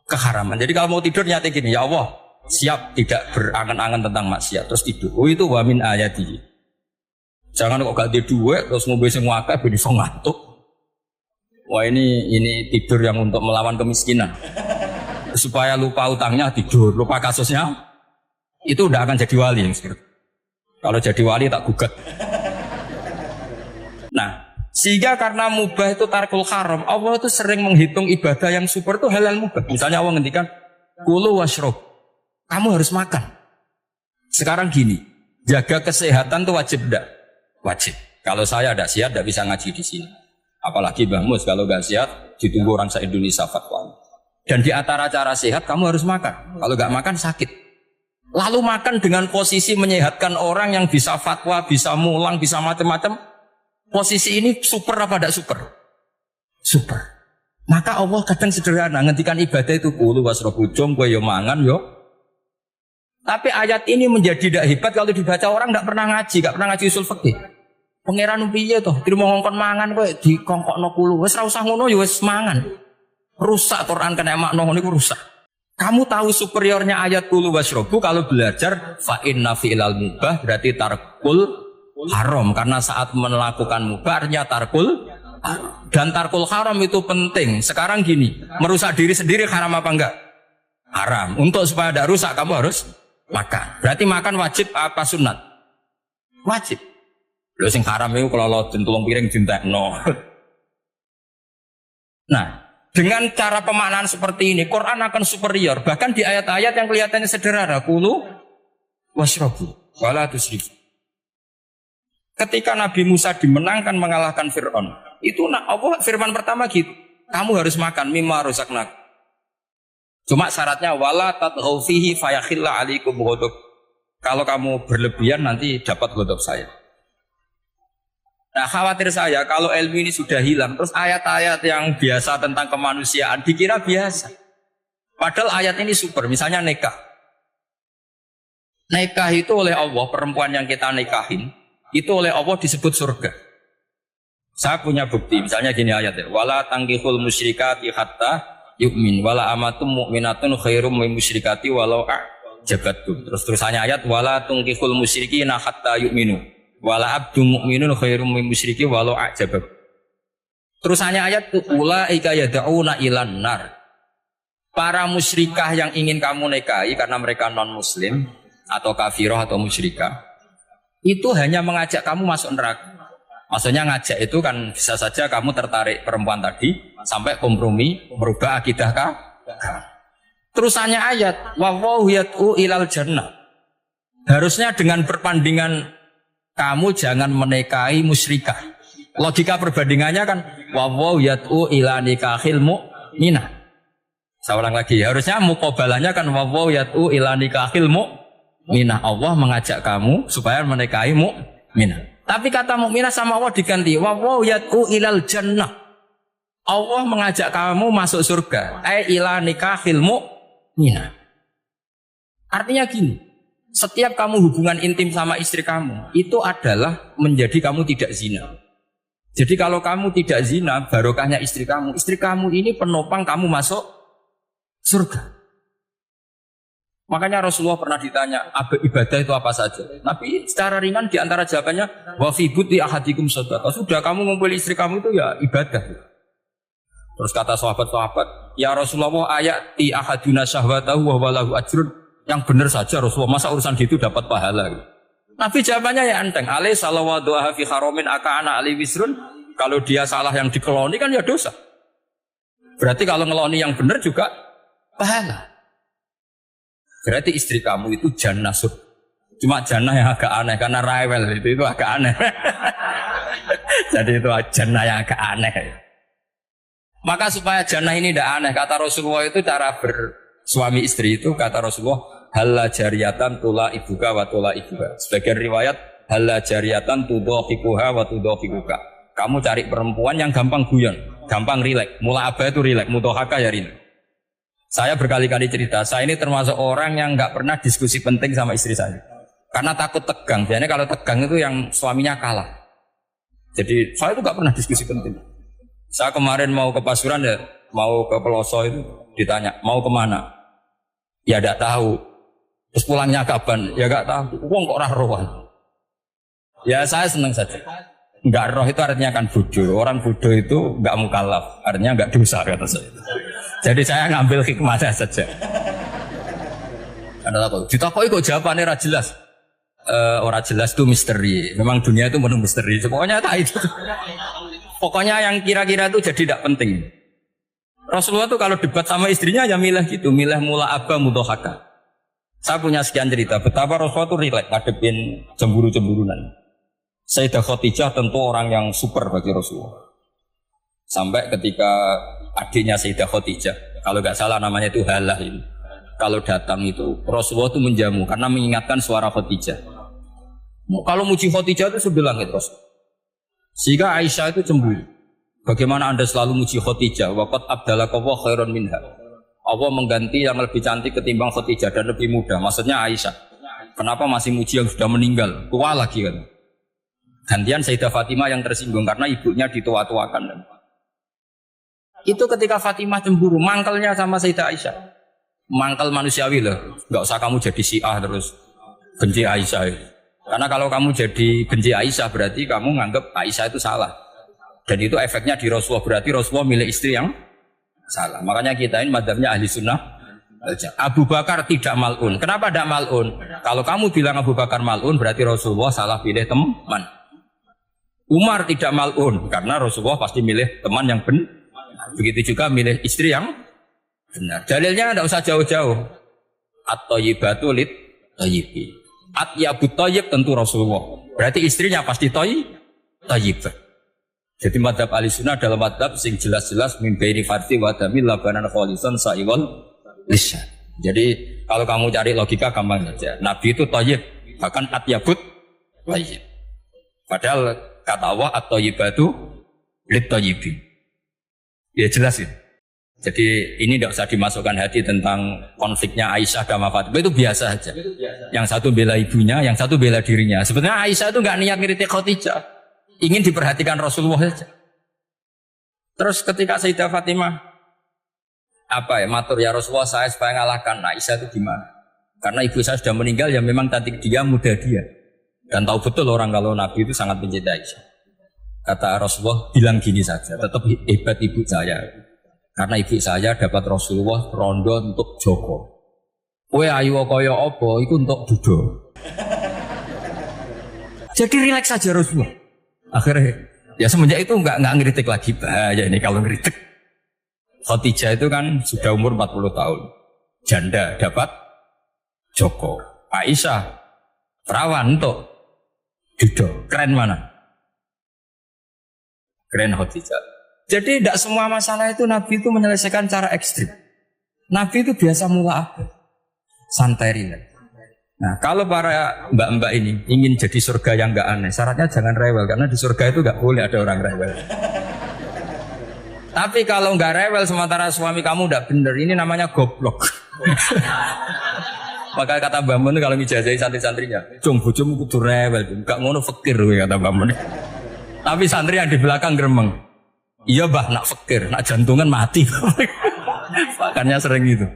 keharaman. Jadi kalau mau tidur nyata gini, ya Allah siap tidak berangan-angan tentang maksiat terus tidur. Oh itu wamin ayati. Jangan kok gak duit terus ngombe semua akeh ben iso ngantuk. Wah ini tidur yang untuk melawan kemiskinan. Supaya lupa utangnya tidur, lupa kasusnya itu udah akan jadi wali. Kalau jadi wali tak gugat. Nah, sehingga karena mubah itu tarkul haram, Allah itu sering menghitung ibadah yang super itu halal mubah. Misalnya Allah ngendikan, kulu washrob, kamu harus makan. Sekarang gini, jaga kesehatan itu wajib enggak? Wajib. Kalau saya tidak sehat, tidak bisa ngaji di sini. Apalagi Mbah Mus, kalau nggak sehat, ditunggu orang se-Indonesia fatwa. Dan di antara cara sehat, kamu harus makan. Kalau nggak makan, sakit. Lalu makan dengan posisi menyehatkan orang yang bisa fatwa, bisa mulang, bisa macam-macam. Posisi ini super apa tidak super? Super. Maka Allah kadang sederhana ngendikan ibadah itu kulu wasrobu jom kowe yo mangan yo. Tapi ayat ini menjadi tidak hebat kalau dibaca orang tidak pernah ngaji, tidak pernah ngaji usul fikih. Pangeran piye toh? Trimo ngongkon mangan kowe dikongkokno kulu. Wis ora usah ngono yo wis mangan. Rusak Quran kena makna ngono iku rusak. Kamu tahu superiornya ayat kulu wasrobu kalau belajar fa inna fi'lal mubah berarti tarkul haram karena saat melakukan mubahnya tarkul dan tarkul haram itu penting. Sekarang gini, merusak diri sendiri haram apa enggak? Haram. Untuk supaya tidak rusak kamu harus makan. Berarti makan wajib apa sunat? Wajib. Lho sing haram itu kalau tulung piring dintekno. Nah, dengan cara pemaknaan seperti ini Quran akan superior. Bahkan di ayat-ayat yang kelihatannya sederhana, kulu washrabu wala tusrifu. Ketika Nabi Musa dimenangkan mengalahkan Fir'aun, itu Allah firman pertama gitu, kamu harus makan mimma rusaknak. Cuma syaratnya wala tatghaw fihi fayakhilla alaikum ghadab. Kalau kamu berlebihan nanti dapat ghadab saya. Nah khawatir saya kalau ilmu ini sudah hilang, terus ayat-ayat yang biasa tentang kemanusiaan dikira biasa. Padahal ayat ini super, misalnya nikah. Nikah itu oleh Allah, perempuan yang kita nikahin itu oleh Allah disebut surga. Saya punya bukti, misalnya gini ayat ya, wala tangkihul musyrikati hatta yu'min wala amatum mu'minatun khairum min musyrikati walau a'jabatkum. Terus terusannya ayat wala tungkihul musyrikina hatta yu'minu wala abdu mu'minun khairum min musyriki walau a'jabakum. Terusannya ayat ulaika yad'una ilan nar. Para musyrikah yang ingin kamu nikahi karena mereka non muslim atau kafirah atau musyrikah itu hanya mengajak kamu masuk neraka. Maksudnya ngajak itu kan bisa saja kamu tertarik perempuan tadi sampai kompromi merubah akidah kah? Terusannya ayat wallahu yad'u ilal jannah. Harusnya dengan perbandingan kamu jangan menikahi musyrikah. Logika perbandingannya kan wallahu yad'u ila nikahil mu'minah. Saya ulang lagi, harusnya muqabalahnya kan wallahu yad'u ila nikahil mu'minah. Allah mengajak kamu supaya menikahi mu'minah. Tapi kata mukminah sama Allah diganti wallahu yad'u ilal jannah. Allah mengajak kamu masuk surga. Ila nikahil mu'minah. Artinya gini, setiap kamu hubungan intim sama istri kamu itu adalah menjadi kamu tidak zina. Jadi kalau kamu tidak zina, barokahnya istri kamu ini penopang kamu masuk surga. Makanya Rasulullah pernah ditanya, ibadah itu apa saja? Tapi secara ringan diantara jawabannya, wa fi buti ahadikum shadaqah. Sudah kamu ngumpul istri kamu itu ya ibadah. Terus kata sahabat-sahabat, ya Rasulullah ayati ahaduna syahwatahu wa walahu ajrun. Yang benar saja Rasulullah, masa urusan gitu dapat pahala? Nabi jawabannya ya enteng, alai salawatu fi haramin aka'ana ali wisrun. Kalau dia salah yang dikeloni kan ya dosa. Berarti kalau ngeloni yang benar juga pahala. Berarti istri kamu itu jannah surga. Cuma jannah yang agak aneh karena rewel itu agak aneh. Jadi itu jannah yang agak aneh. Maka supaya jannah ini tidak aneh, kata Rasulullah itu cara bersuami istri itu kata Rasulullah halla jariyatan tula ibuka wa tula ibuka. Sebagian riwayat halla jariyatan tudhaqikuha wa tudhaqikuka. Kamu cari perempuan yang gampang guyon, gampang rileks. Mula abah itu rileks, mudhahaka ya rileks. Saya berkali-kali cerita, saya ini termasuk orang yang nggak pernah diskusi penting sama istri saya. Karena takut tegang. Biasanya kalau tegang itu yang suaminya kalah. Jadi saya itu nggak pernah diskusi penting. Saya kemarin mau ke Pasuruan ya, mau ke Peloso itu ditanya, mau kemana? Ya nggak tahu. Terus pulangnya kapan? Ya nggak tahu. Wong kok roh-rohan. Ya saya senang saja. Nggak roh itu artinya kan bodoh. Orang bodoh itu nggak mukallaf, artinya nggak dosa kata saya. Jadi saya ngambil hikmahnya saja. Karena takut. Ditakoki kok jawabannya ora jelas. Ora jelas itu misteri. Memang dunia itu penuh misteri. Pokoknya tak itu. Pokoknya yang kira-kira itu jadi tidak penting. Rasulullah tuh kalau debat sama istrinya ya milih gitu, milih mula abba mudhahaka. Saya punya sekian cerita betapa Rasulullah tuh rileks ngadepin cemburu-cemburunan. Sayyidah Khadijah tentu orang yang super bagi Rasulullah. Sampai ketika adiknya Sayyidah Khadijah, kalau nggak salah namanya itu Halah ini. Kalau datang itu Rasulullah itu menjamu karena mengingatkan suara Khadijah. Kalau muji Khadijah itu sudah langit Rasul. Sehingga Aisyah itu cemburu. Bagaimana Anda selalu muji Khadijah? Waqad abdalakallahu khairan minha. Allah mengganti yang lebih cantik ketimbang Khadijah dan lebih muda. Maksudnya Aisyah. Kenapa masih muji yang sudah meninggal? Tua lagi kan. Gantian Sayyidah Fatimah yang tersinggung karena ibunya ditua-tuakan. Itu ketika Fatimah cemburu, mangkelnya sama Sayyidah Aisyah. Mangkel manusiawi loh. Enggak usah kamu jadi Syiah terus benci Aisyah. Karena kalau kamu jadi benci Aisyah berarti kamu nganggap Aisyah itu salah. Dan itu efeknya di Rasulullah, berarti Rasulullah milih istri yang salah. Makanya kita ini madzhabnya ahli sunnah. Abu Bakar tidak mal'un. Kenapa tidak mal'un? Kalau kamu bilang Abu Bakar mal'un berarti Rasulullah salah pilih teman. Umar tidak mal'un karena Rasulullah pasti milih teman yang benar. Begitu juga milih istri yang benar. Dalilnya tidak usah jauh-jauh. At-thayyibatu lit-thayyibi. At-yabut thayyib tentu Rasulullah. Berarti istrinya pasti thayyibah. Jadi madhab ahli sunnah dalam madhab sing jelas-jelas min baini farti wa damil labanan kholisan sa'iwal lisyan. Jadi kalau kamu cari logika gampang saja. Nabi itu thayyib, bahkan at-yabut thayyib. Padahal kata Allah at-thayyibatu lit-thayyibi. Ya jelas ya. Jadi ini tidak usah dimasukkan hati tentang konfliknya Aisyah dan Fatimah, itu biasa saja. Yang satu bela ibunya, yang satu bela dirinya. Sebenarnya Aisyah itu nggak niat ngiritik Khadijah, ingin diperhatikan Rasulullah saja. Terus ketika Sayyidah Fatimah apa ya matur ya Rasulullah saya supaya ngalahkan Aisyah itu gimana? Karena ibu saya sudah meninggal ya memang cantik dia, muda dia. Dan tahu betul orang kalau Nabi itu sangat mencintai Aisyah. Kata Rasulullah bilang gini saja, tetap hebat ibu saya. Karena ibu saya dapat Rasulullah rondo untuk Joko. Kowe ayu kaya apa itu untuk Dudo. Jadi rileks saja Rasulullah. Akhirnya ya semenjak itu enggak ngeritik lagi, bahaya ini kalau ngeritik. Khadijah itu kan sudah umur 40 tahun. Janda dapat Joko. Aisyah perawan untuk Dudo. Keren mana? Keren Khadijah. Jadi tidak semua masalah itu Nabi itu menyelesaikan cara ekstrim. Nabi itu biasa mula santai rileks. Nah kalau para mbak-mbak ini ingin jadi surga yang enggak aneh, syaratnya jangan rewel karena di surga itu enggak boleh ada orang rewel. Tapi kalau enggak rewel sementara suami kamu enggak bener, ini namanya goblok. Maka kata Mbak Mun kalau ngijazahi santri-santrinya, cung bojomu kudu rewel, enggak ngono fakir kata Mbak Mun. Tapi santri yang di belakang gremeng. Iya bah nak fakir, nak jantungan mati. Makanya sering gitu.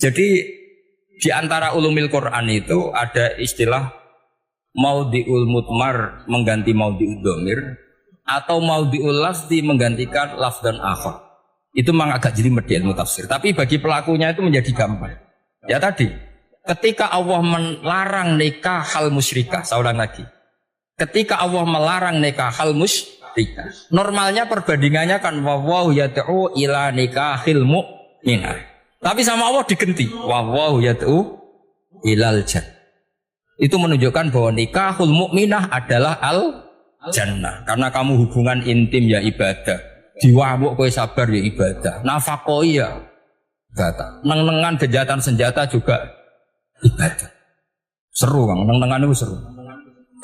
Jadi di antara ulumil Quran itu ada istilah maudhi'ul mutmar mengganti maudhi'ud dhamir atau maudhi'ul lafzi menggantikan lafz dan akhar. Itu memang agak jelimet di ilmu tafsir, tapi bagi pelakunya itu menjadi gampang. Ya tadi, ketika Allah melarang nikah hal musyrikah, saya ulang lagi. Ketika Allah melarang nikah hal musyrikah, normalnya perbandingannya kan wallahu yad'u ila nikahil mu'minah. Tapi sama Allah digenti, wallahu yad'u ilal jannah. Itu menunjukkan bahwa nikahul mukminah adalah al jannah. Karena kamu hubungan intim ya ibadah. Diwamuk kowe sabar ya ibadah. Nafakoi ya ibadah. Neng-nengan kejahatan senjata juga ibadah. Seru Kang, neng-nengan itu seru.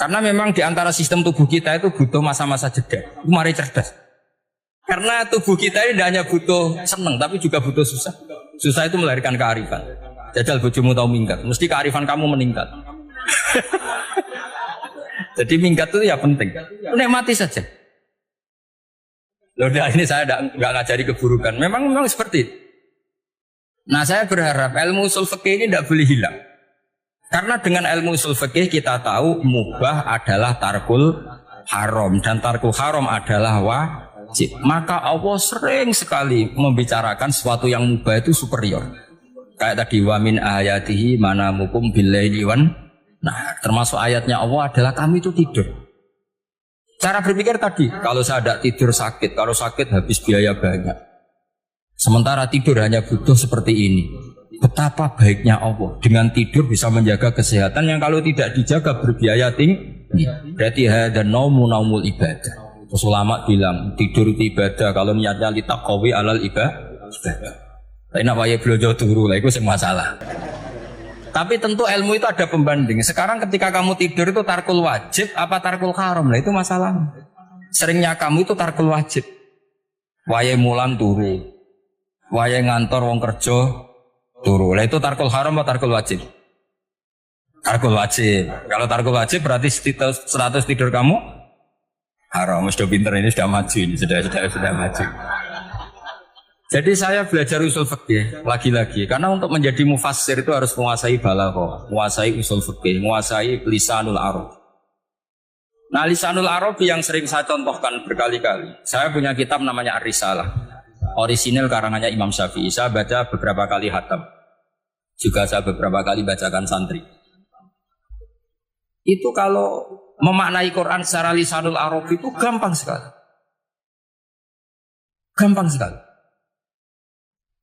Karena memang di antara sistem tubuh kita itu butuh masa-masa jeda. Mari cerdas. Karena tubuh kita ini tidak hanya butuh seneng, tapi juga butuh susah. Susah itu melahirkan kearifan. Jajal bojomu tahu minggat, mesti kearifan kamu meningkat. Jadi minggat itu ya penting. Nikmati saja. Loh, ini saya nggak ngajari keburukan. Memang seperti itu. Nah saya berharap ilmu usul fikih ini tidak boleh hilang. Karena dengan ilmu usul fikih kita tahu mubah adalah tarkul haram dan tarkul haram adalah wajib. Maka Allah sering sekali membicarakan sesuatu yang mubah itu superior. Kayak tadi wa min ayatihi manamukum billaili wan. Nah, termasuk ayatnya Allah adalah kami itu tidur. Cara berpikir tadi, kalau saya tidak tidur sakit, kalau sakit habis biaya banyak. Sementara tidur hanya butuh seperti ini. Betapa baiknya Allah dengan tidur bisa menjaga kesehatan yang kalau tidak dijaga berbiaya tinggi. Berarti hada naumul ibadah. Terus ulama bilang tidur itu ibadah kalau niatnya litaqawi alal ibadah. Tapi nak wayahe blojo turu lah itu masalah. Tapi tentu ilmu itu ada pembanding. Sekarang ketika kamu tidur itu tarkul wajib apa tarkul haram lah itu masalah. Seringnya kamu itu tarkul wajib. Wayahe mulan turu. Wayahe ngantor wong kerja turu. Lah itu tarkul haram atau tarkul wajib? Tarkul wajib. Kalau tarkul wajib berarti status tidur kamu haram. Sudah pinter ini sudah maju ini sudah maju. Jadi saya belajar usul fikih lagi-lagi karena untuk menjadi mufassir itu harus menguasai balaghah, menguasai usul fikih, menguasai lisanul arab. Nah, lisanul arab yang sering saya contohkan berkali-kali. Saya punya kitab namanya Ar-Risalah. Orisinil karangannya Imam Syafi'i. Saya baca beberapa kali khatam. Juga saya beberapa kali bacakan santri. Itu kalau memaknai Quran secara lisanul arab itu gampang sekali. Gampang sekali.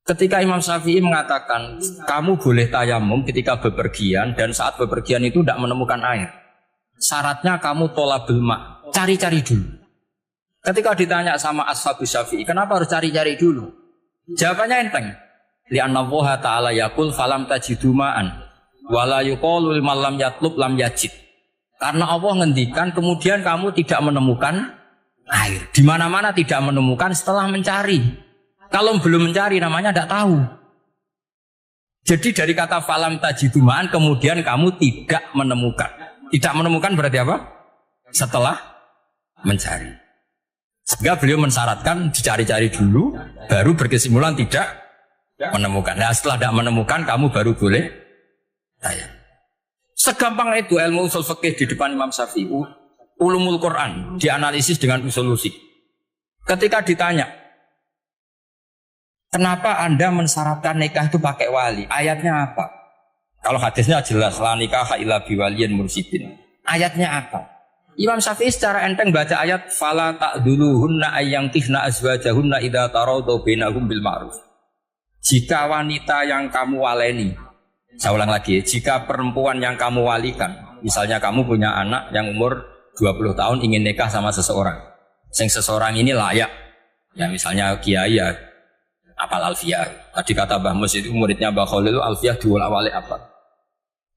Ketika Imam Syafi'i mengatakan kamu boleh tayamum ketika bepergian dan saat bepergian itu tidak menemukan air. Syaratnya kamu tolabul ma', cari-cari dulu. Ketika ditanya sama Ashabus Syafi'i, kenapa harus cari-cari dulu? Jawabannya enteng. Li'anna Allah ta'ala yaqul falam tajidu ma'an wa la yuqalu liman lam yatlub lam yajid. Karena Allah ngendikan kemudian kamu tidak menemukan air. Di mana-mana tidak menemukan setelah mencari. Kalau belum mencari namanya tidak tahu. Jadi dari kata falam tajidumaan kemudian kamu tidak menemukan. Tidak menemukan berarti apa? Setelah mencari. Sehingga beliau mensyaratkan dicari-cari dulu, baru berkesimpulan tidak menemukan. Nah setelah tidak menemukan, kamu baru boleh tanya. Segampang itu ilmu usul fikih di depan Imam Syafi'i. Ulumul Quran dianalisis dengan usul usik. Ketika ditanya, kenapa Anda mensyaratkan nikah itu pakai wali? Ayatnya apa? Kalau hadisnya jelas, la nikaha illa biwaliyin mursyidin. Ayatnya apa? Imam Syafi'i secara enteng baca ayat fala ta'duluhunna ayyankihna azwajahunna idza tarawdu bainahum bil ma'ruf. Jika wanita yang kamu waleni, saya ulang lagi, jika perempuan yang kamu walikan, misalnya kamu punya anak yang umur 20 tahun ingin nikah sama seseorang, seseorang ini layak, ya misalnya kiai ya, apal alfiyah. Tadi kata Mbah Mus itu muridnya Mbah Khalil itu alfiyah diwolak-walik apa?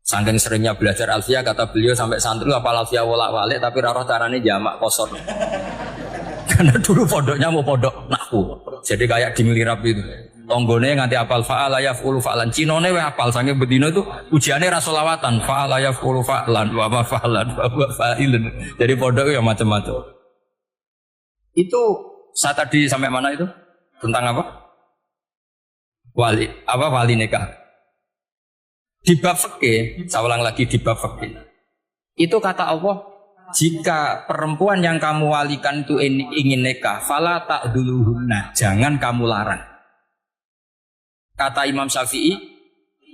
Saking seringnya belajar alfiyah kata beliau sampai santri apal alfiyah wolak-walik tapi roh carane jamak kosor. Karena dulu pondoknya mau pondok nahwu. Jadi kayak di Milirab itu. Tonggone nganti apal fa'ala yaf'ulu fa'lan. Cinone weh apal saking bedino itu ujiane ra selawatan fa'ala yaf'ulu fa'lan wa ma fa'lan wa fa'ilun. Jadi pondok ya macam-macam. Itu saya tadi sampai mana itu? Tentang apa? Wali nikah. Di bab fikih, saya ulang lagi di bab fikih. Itu kata Allah, jika perempuan yang kamu walikan itu ingin nikah, fala ta'duluhunna, jangan kamu larang. Kata Imam Syafi'i,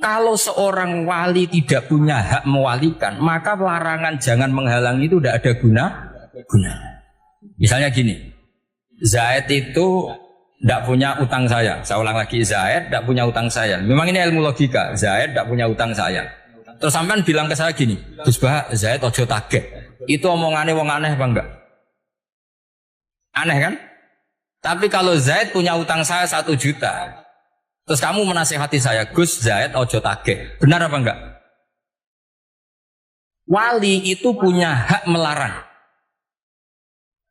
kalau seorang wali tidak punya hak mewalikan, maka larangan jangan menghalangi itu tidak ada guna. Misalnya gini, Zaid itu tidak punya utang saya ulang lagi, Zaid tidak punya utang saya. Memang ini ilmu logika, Zaid tidak punya utang saya. Terus sampean bilang ke saya gini, Gus Bah, Zaid ojo taget. Itu omongannya wong aneh apa enggak? Aneh kan? Tapi kalau Zaid punya utang saya 1 juta, terus kamu menasihati saya, Gus Zaid ojo taget. Benar apa enggak? Wali itu punya hak melarang.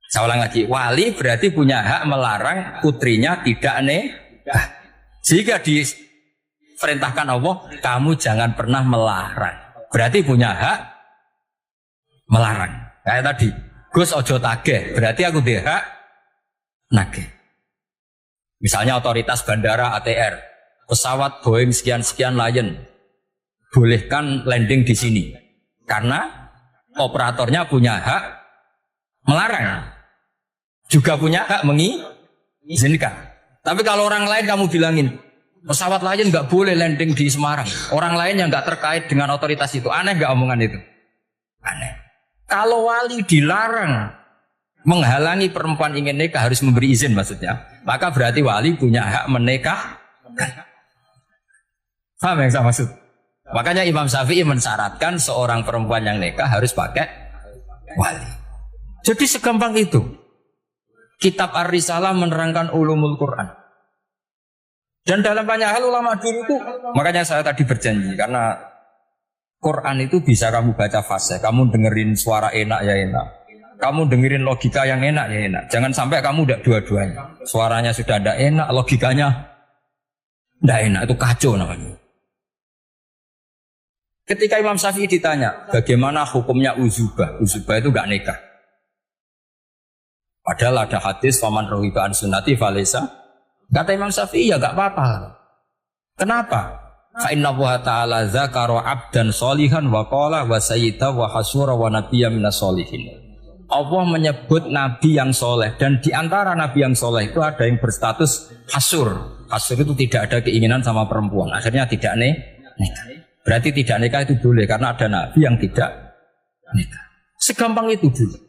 Saya ulang lagi, wali berarti punya hak melarang putrinya tidak nikah. Jika diperintahkan Allah, kamu jangan pernah melarang. Berarti punya hak melarang. Kayak tadi, Gus ojo tageh, berarti aku dia hak nageh. Misalnya otoritas bandara ATR, pesawat Boeing sekian-sekian Lion, bolehkan landing di sini. Karena operatornya punya hak melarang. Juga punya hak mengizinkan. Tapi kalau orang lain kamu bilangin pesawat lain nggak boleh landing di Semarang, orang lain yang nggak terkait dengan otoritas itu, aneh nggak omongan itu? Aneh. Kalau wali dilarang menghalangi perempuan ingin nikah harus memberi izin maksudnya, maka berarti wali punya hak menikah. Paham yang saya maksud? Makanya Imam Syafi'i mensyaratkan seorang perempuan yang nikah harus pakai wali. Jadi segampang itu. Kitab Ar-Risalah menerangkan ulumul Quran. Dan dalam banyak hal ulama dulu itu, makanya saya tadi berjanji, karena Quran itu bisa kamu baca fasih, kamu dengerin suara enak ya enak, kamu dengerin logika yang enak ya enak. Jangan sampai kamu udah dua-duanya. Suaranya sudah ada enak, logikanya tidak enak, itu kacau namanya. Ketika Imam Syafi'i ditanya, bagaimana hukumnya uzubah? Uzubah itu gak nikah. Padahal ada hadis faman rohiba an sunnati falesa. Kata Imam Syafi'i ya gak apa-apa. Kenapa? Fa inna Allah ta'ala zakara abdan solihan wa qala wa sayyida wa hasura wa nabiyya minas solihin. Allah menyebut nabi yang soleh, dan di antara nabi yang soleh itu ada yang berstatus hasur. Hasur itu tidak ada keinginan sama perempuan, akhirnya tidak nikah. Berarti tidak nikah itu boleh karena ada nabi yang tidak nikah. Segampang itu dulu.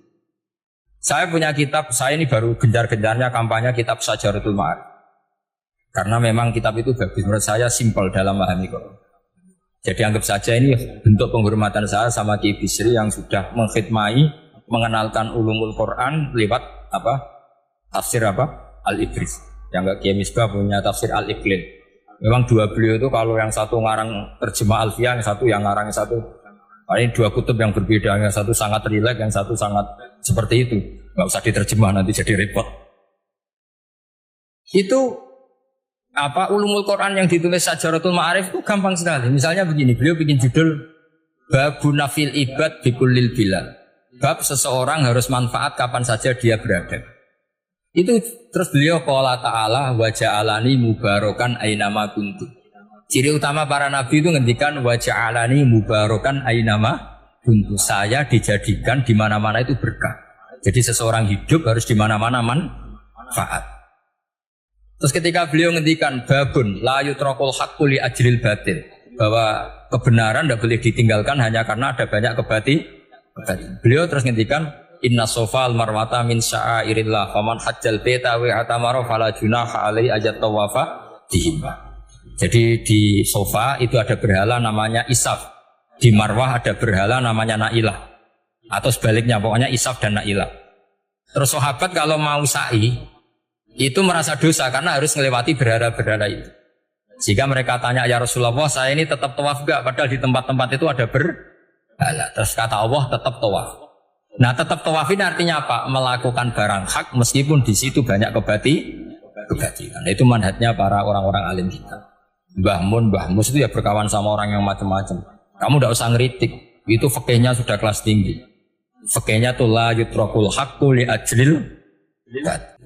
Saya punya kitab, saya ini baru gencar-gencarnya kampanye kitab Syajaratul Ma'arif. Karena memang kitab itu bagus, menurut saya simpel dalam memahami Quran. Jadi anggap saja ini bentuk penghormatan saya sama Ki Bisri yang sudah mengkhidmai, mengenalkan ulumul Quran lewat tafsir Al-Ibris. Yang Ki Misbah punya tafsir Al-Iqlil. Memang dua beliau itu kalau yang satu ngarang terjemah Alfiyah, yang satu yang ngarang satu. Ini dua kutub yang berbeda, yang satu sangat rileks, yang satu sangat seperti itu. Nggak usah diterjemah nanti jadi repot. Itu ulumul Quran yang ditulis Syajaratul Ma'arif itu gampang sekali. Misalnya begini, beliau bikin judul Babun Nafil Ibad Bikullil Bilal. Bab seseorang harus manfaat kapan saja dia berada. Itu terus beliau qala ta'ala wa ja'alani mubarakan ainama kuntu. Ciri utama para nabi itu ngendikan wa ja'alani mubarakan ainama kuntu. Saya dijadikan di mana-mana itu berkah. Jadi seseorang hidup harus di mana-mana manfaat. Terus ketika beliau ngendikan babun la yutrakul haqqu li ajril batil, bahwa kebenaran tidak boleh ditinggalkan hanya karena ada banyak kebatilan. Beliau terus ngendikan inna sofal marwata min sya'airillah faman hajjal baita wa atamara fala junaha alaihi ajat tawafa dihim. Jadi di sofa itu ada berhala namanya Isaf, di Marwah ada berhala namanya Nailah, atau sebaliknya pokoknya Isaf dan Nailah. Terus sahabat kalau mau sa'i itu merasa dosa karena harus melewati berhala-berhala itu. Sehingga mereka tanya, ya Rasulullah, saya ini tetap tawaf gak? Padahal di tempat-tempat itu ada berhala. Terus kata Allah, tetap tawaf. Nah, tetap tawaf ini artinya apa? Melakukan barang hak meskipun di situ banyak kebatilan. Nah, itu manhajnya para orang-orang alim kita. Mbah Mun, Mbah Mus itu ya berkawan sama orang yang macam-macam. Kamu tidak usah ngeritik. Itu fikihnya sudah kelas tinggi. Fikihnya tuh la yutrakul haqqu li ajlil.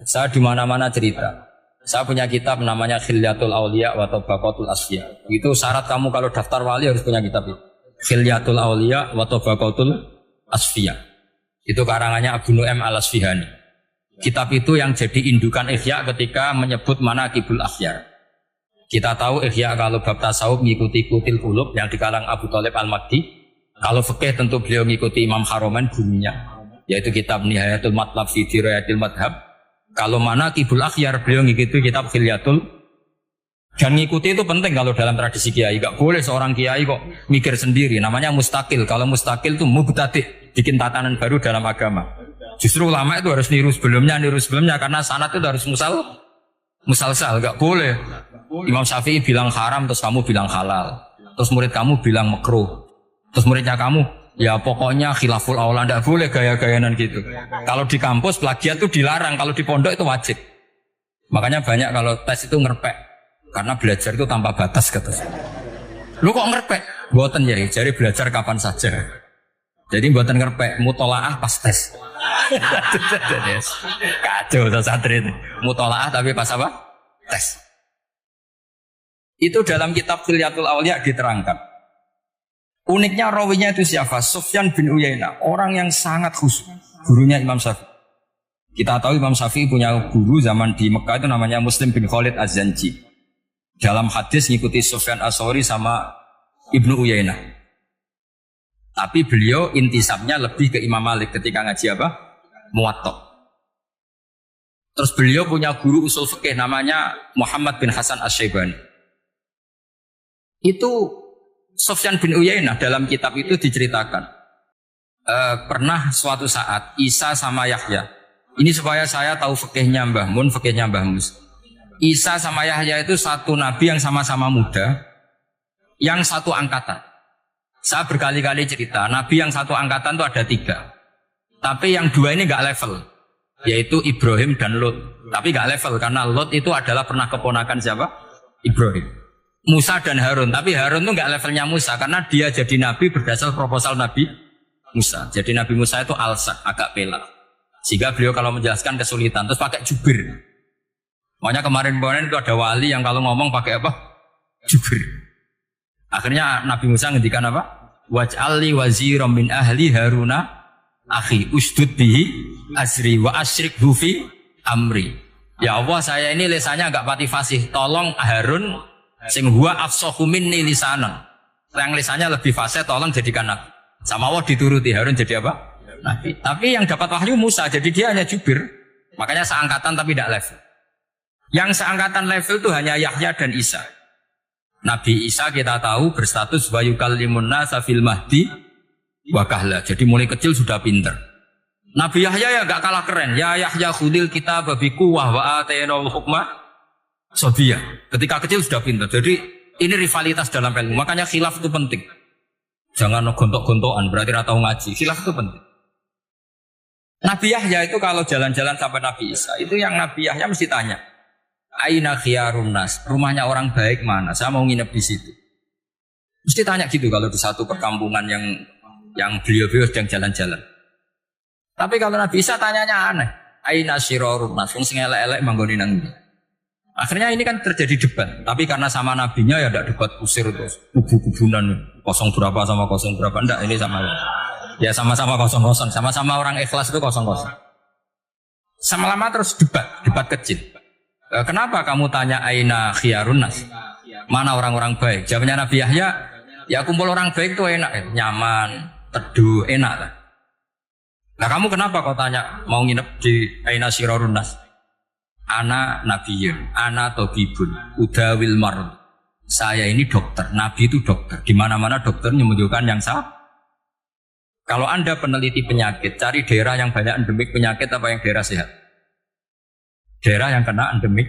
Saya di mana-mana cerita. Saya punya kitab namanya Khilyatul Auliya wa Tabaqatul Asfiya. Itu syarat kamu kalau daftar wali harus punya kitab itu. Khilyatul Auliya wa Tabaqatul Asfiya. Itu karangannya Abu Nu'aim al-Asfihani. Kitab itu yang jadi indukan Ihya ketika menyebut manaqibul akhyar. Kita tahu Ihya kalau bab tasawuf mengikuti Kutil Qulub yang dikalang Abu Thalib al-Makdi. Kalau fikih tentu beliau mengikuti Imam Haromen gurunya, yaitu kitab Nihayatul Matlab fi Dirayatil Madhab. Kalau manaqibul akhyar beliau mengikuti kitab Khilyatul. Dan ngikuti itu penting kalau dalam tradisi kiai. Gak boleh seorang kiai kok mikir sendiri. Namanya mustakil. Kalau mustakil itu mubtadi', bikin tatanan baru dalam agama. Justru ulama itu harus niru sebelumnya karena sanad itu harus musalsal. Gak boleh. Imam Syafi'i bilang haram terus kamu bilang halal. Terus murid kamu bilang makruh. Terus muridnya kamu ya pokoknya khilaful aula. Gak boleh gaya-gayanan gitu. Kalau di kampus plagiat itu dilarang. Kalau di pondok itu wajib. Makanya banyak kalau tes itu ngerpek. Karena belajar itu tanpa batas kata saya. Lu kok ngerpek? Mboten ya, jadi belajar kapan saja. Jadi mboten ngerpek, mutolaah pas tes. Kacau santri itu. Mutolaah tapi pas apa? Tes. Itu dalam kitab Khilyatul Auliya diterangkan. Uniknya rawinya itu siapa? Sufyan bin Uyainah, orang yang sangat khusyuk. Gurunya Imam Syafi'i. Kita tahu Imam Syafi'i punya guru zaman di Mekah itu namanya Muslim bin Khalid Az-Zanji. Dalam hadis ngikuti Sufyan As-Tsauri sama Ibnu Uyainah. Tapi beliau intisabnya lebih ke Imam Malik ketika ngaji apa? Muwatta. Terus beliau punya guru usul fikih namanya Muhammad bin Hasan Asy-Syaibani. Itu Sufyan bin Uyainah dalam kitab itu diceritakan. Pernah suatu saat Isa sama Yahya. Ini supaya saya tahu fikihnya Mbah Mun, fikihnya Mbah Mus. Isa sama Yahya itu satu nabi yang sama-sama muda, yang satu angkatan. Saya berkali-kali cerita, nabi yang satu angkatan itu ada 3. Tapi yang 2 ini gak level, yaitu Ibrahim dan Lot. Tapi gak level, karena Lot itu adalah pernah keponakan siapa? Ibrahim. Musa dan Harun, tapi Harun itu gak levelnya Musa, karena dia jadi nabi berdasar proposal Nabi Musa. Jadi Nabi Musa itu alsak, agak pelak. Sehingga beliau kalau menjelaskan kesulitan, terus pakai jubir. Makanya kemarin-kemarin itu ada wali yang kalau ngomong pakai apa? Jubir. Akhirnya Nabi Musa ngendikan apa? Waj'alli waziran min ahli Haruna akhi usdud bihi asri wa asyrikhu fi amri. Ya Allah, saya ini lisannya agak pati fasih. Tolong Harun sing huwa afsahu minni lisanan. Yang lisannya lebih fasih tolong jadikan nabi. Sama Allah dituruti, Harun jadi apa? Nabi. Tapi yang dapat wahyu Musa, jadi dia hanya jubir. Makanya seangkatan tapi tidak level. Yang seangkatan level itu hanya Yahya dan Isa. Nabi Isa kita tahu berstatus wa yukallimun nasa fil mahdi wa kahla. Jadi mulai kecil sudah pinter. Nabi Yahya ya gak kalah keren. Ya Yahya khudil kitab bi quwwah wa atainal hukma sabiyya. Ketika kecil sudah pinter. Jadi ini rivalitas dalam ilmu. Makanya khilaf itu penting. Jangan gontok-gontokan berarti ora tau ngaji. Khilaf itu penting. Nabi Yahya itu kalau jalan-jalan sampai Nabi Isa, itu yang Nabi Yahya mesti tanya, aina khiyarun nas, rumahnya orang baik mana? Saya mau nginep di situ. Mesti tanya gitu kalau di satu perkampungan yang beliau-beliau sedang jalan-jalan. Tapi kalau Nabi Isa tanyanya aneh. aina syirarun nas wong sing elek-elek manggone nang ndi. Akhirnya ini kan terjadi debat, tapi karena sama nabinya ya tidak debat kusir terus kubu-kubunan kosong berapa sama kosong berapa, enggak, ini sama ya sama-sama kosong-kosong, sama-sama orang ikhlas itu kosong-kosong. Sama lama terus debat kecil. Kenapa kamu tanya aina khiyarun nas? Mana orang-orang baik? Jawabnya Nabi Yahya, ya kumpul orang baik itu enak, nyaman, teduh, enak lah. Nah kamu kenapa kau tanya mau nginep di aina syirarun nas? Ana nabiyun, ana tobibun, udawil marud. Saya ini dokter, nabi itu dokter. Di mana-mana dokter menunjukkan yang salah. Kalau Anda peneliti penyakit, cari daerah yang banyak endemik penyakit apa yang daerah sehat? Daerah yang kena endemik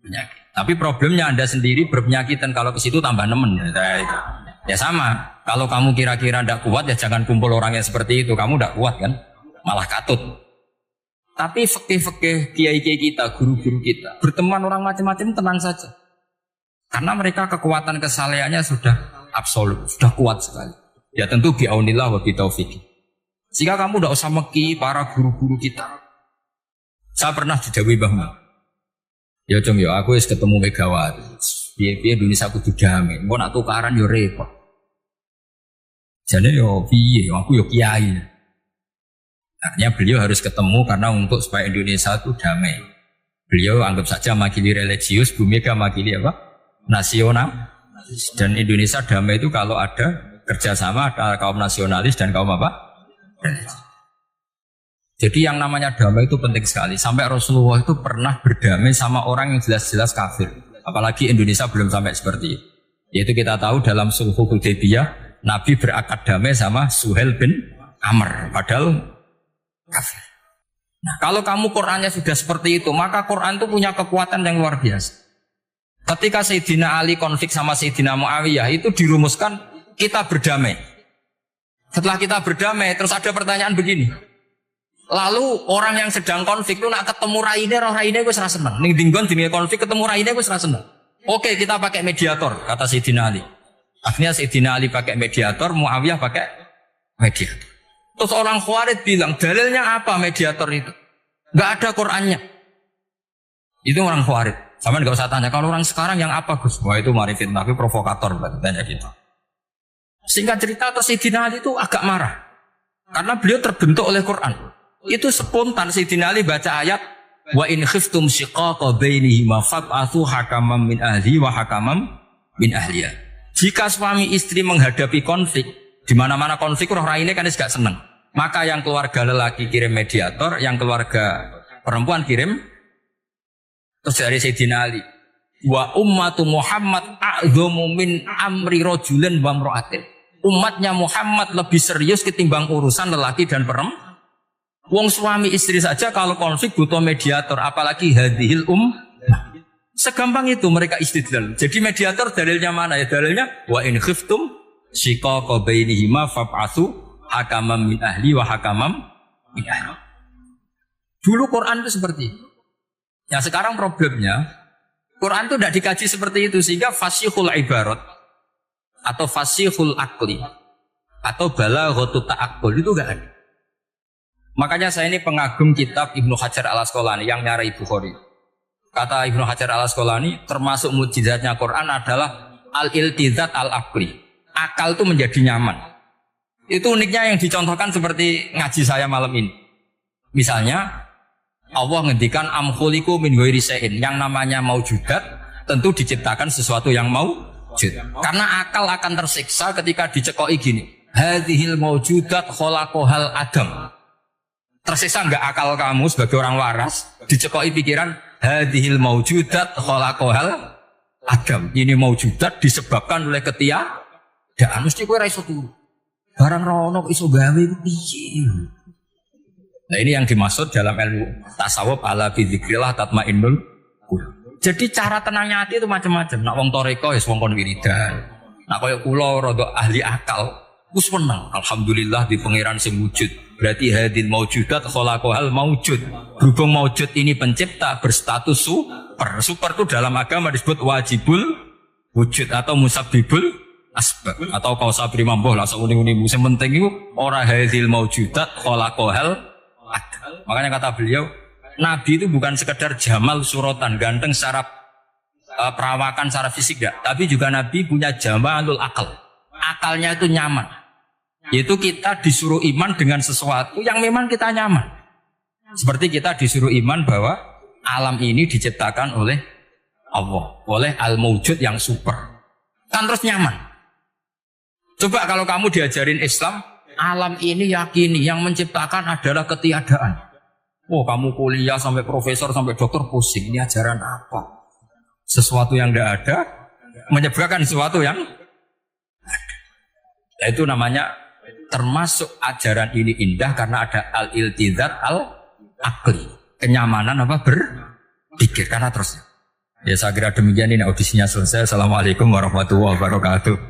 penyakit. Tapi problemnya Anda sendiri berpenyakit dan kalau ke situ tambah nemen. Ya sama. Kalau kamu kira-kira tidak kuat ya jangan kumpul orang yang seperti itu. Kamu tidak kuat kan? Malah katut. Tapi fikih-fikih kiai-kiai kita, guru-guru kita, berteman orang macam-macam tenang saja. Karena mereka kekuatan kesalehannya sudah absolut, sudah kuat sekali. Ya tentu bi'aunillah wa bitaufiq. Sehingga kamu tidak usah meki para guru-guru kita. Saya pernah didhawuhi Mbah Mun. Ya Cung, ya aku wis ketemu Megawati. Piye-piye Indonesia kudu damai. Engko nak tukaran yo repot. Jane yo piye, aku yo kiai. Artinya beliau harus ketemu karena untuk supaya Indonesia itu damai. Beliau anggap saja makili religius, Bu Mega makili apa? Nasional. Dan Indonesia damai itu kalau ada kerjasama antara kaum nasionalis dan kaum apa? Jadi yang namanya damai itu penting sekali. Sampai Rasulullah itu pernah berdamai sama orang yang jelas-jelas kafir. Apalagi Indonesia belum sampai seperti itu. Yaitu kita tahu dalam Sulh Hudaybiyah, Nabi berakad damai sama Suhail bin Amr. Padahal kafir. Nah, kalau kamu Qur'annya sudah seperti itu, maka Qur'an itu punya kekuatan yang luar biasa. Ketika Sayyidina Ali konflik sama Sayyidina Muawiyah, itu dirumuskan kita berdamai. Setelah kita berdamai, terus ada pertanyaan begini. Lalu orang yang sedang konflik itu nak ketemu raine, roh raine gue serasa senang. Ning dinggon dini konflik ketemu raine gue serasa senang. Oke, kita pakai mediator, kata Sayyidina Ali. Akhirnya Sayyidina Ali pakai mediator, Muawiyah pakai mediator. Terus orang Khawarij bilang, dalilnya apa mediator itu? Gak ada Qur'annya. Itu orang Khawarij. Sama gak usah tanya, kalau orang sekarang yang apa Gus? Wah itu marifin, tapi provokator berarti tanya gitu. Singkat cerita, terus Sayyidina Ali itu agak marah. Karena beliau terbentuk oleh Qur'an. Itu spontan Sayyidina Ali baca ayat, wa in khiftum shiqaqa bainihima fab'atsu hakaman min ahli wa hakaman min ahliya. Jika suami istri menghadapi konflik, di mana-mana konflik roh raine kan gak seneng. Maka yang keluarga lelaki kirim mediator, yang keluarga perempuan kirim. Terus dari Sayyidina Ali, wa ummatu Muhammad a'dhamu min amri rajulin wa imra'atin. Umatnya Muhammad lebih serius ketimbang urusan lelaki dan perempuan. Wong suami istri saja kalau konflik butuh mediator, apalagi hadhil Segampang itu mereka istidlal. Jadi mediator dalilnya mana ya? Dalilnya wa in khiftum shiqaqa bainihima fab'atsu hakaman min ahli wa hakaman min ahli. Dulu Quran itu seperti itu. Ya sekarang problemnya Quran itu tidak dikaji seperti itu sehingga fasihul ibarat atau fasihul akli atau balaghatut ta'aqqul itu enggak ada. Makanya saya ini pengagum kitab Ibnu Hajar al-Asqalani yang nyari Bukhari. Kata Ibnu Hajar al-Asqalani termasuk mukjizatnya Quran adalah al-iltizat al-aqli. Akal itu menjadi nyaman. Itu uniknya yang dicontohkan seperti ngaji saya malam ini. Misalnya Allah ngendikan am khuliqu min ghairi syai'in, yang namanya maujudat tentu diciptakan sesuatu yang maujud. Karena akal akan tersiksa ketika dicekoki gini. Hadhil maujudat khalaqahal adam. Tersiksa enggak akal kamu sebagai orang waras dicekoki pikiran hadhil maujudat khalaqahal adam. Ini maujudat disebabkan oleh ketiadaan. Mesti kowe ra iso turu. Barang rono kok iso gawe iku piye? Nah ini yang dimaksud dalam ilmu tasawuf ala bi dzikrillah tatmainnul qulub. Jadi cara tenangnya hati itu macam-macam. Nak wong toreko ya wong kon wiridan. Nak koyo kula rada ahli akal, wis menang. Alhamdulillah di pangeran sing wujud. Berarti hadil maujudat khalaqahal maujud. Berhubung maujud ini pencipta berstatus super. Super itu dalam agama disebut wajibul wujud atau musabbibul asbab atau kausa primamboh lah seuni-uni. Sing penting iku ora hadil maujudat khalaqahal adam. Makanya kata beliau, Nabi itu bukan sekedar jamal suratan, ganteng secara perawakan, secara fisik enggak, tapi juga Nabi punya jamalul akal. Akalnya itu nyaman. Yaitu kita disuruh iman dengan sesuatu yang memang kita nyaman. Seperti kita disuruh iman bahwa alam ini diciptakan oleh Allah, oleh al-mawjud yang super. Kan terus nyaman. Coba kalau kamu diajarin Islam, alam ini yakini yang menciptakan adalah ketiadaan. Oh, kamu kuliah sampai profesor, sampai dokter pusing. Ini ajaran apa? Sesuatu yang tidak ada menyebabkan sesuatu yang ada. Itu namanya termasuk ajaran ini indah karena ada al-iltizat al-akli. Kenyamanan apa? Berpikir karena terus. Ya saya kira demikian, ini audisinya selesai. Assalamualaikum warahmatullahi wabarakatuh.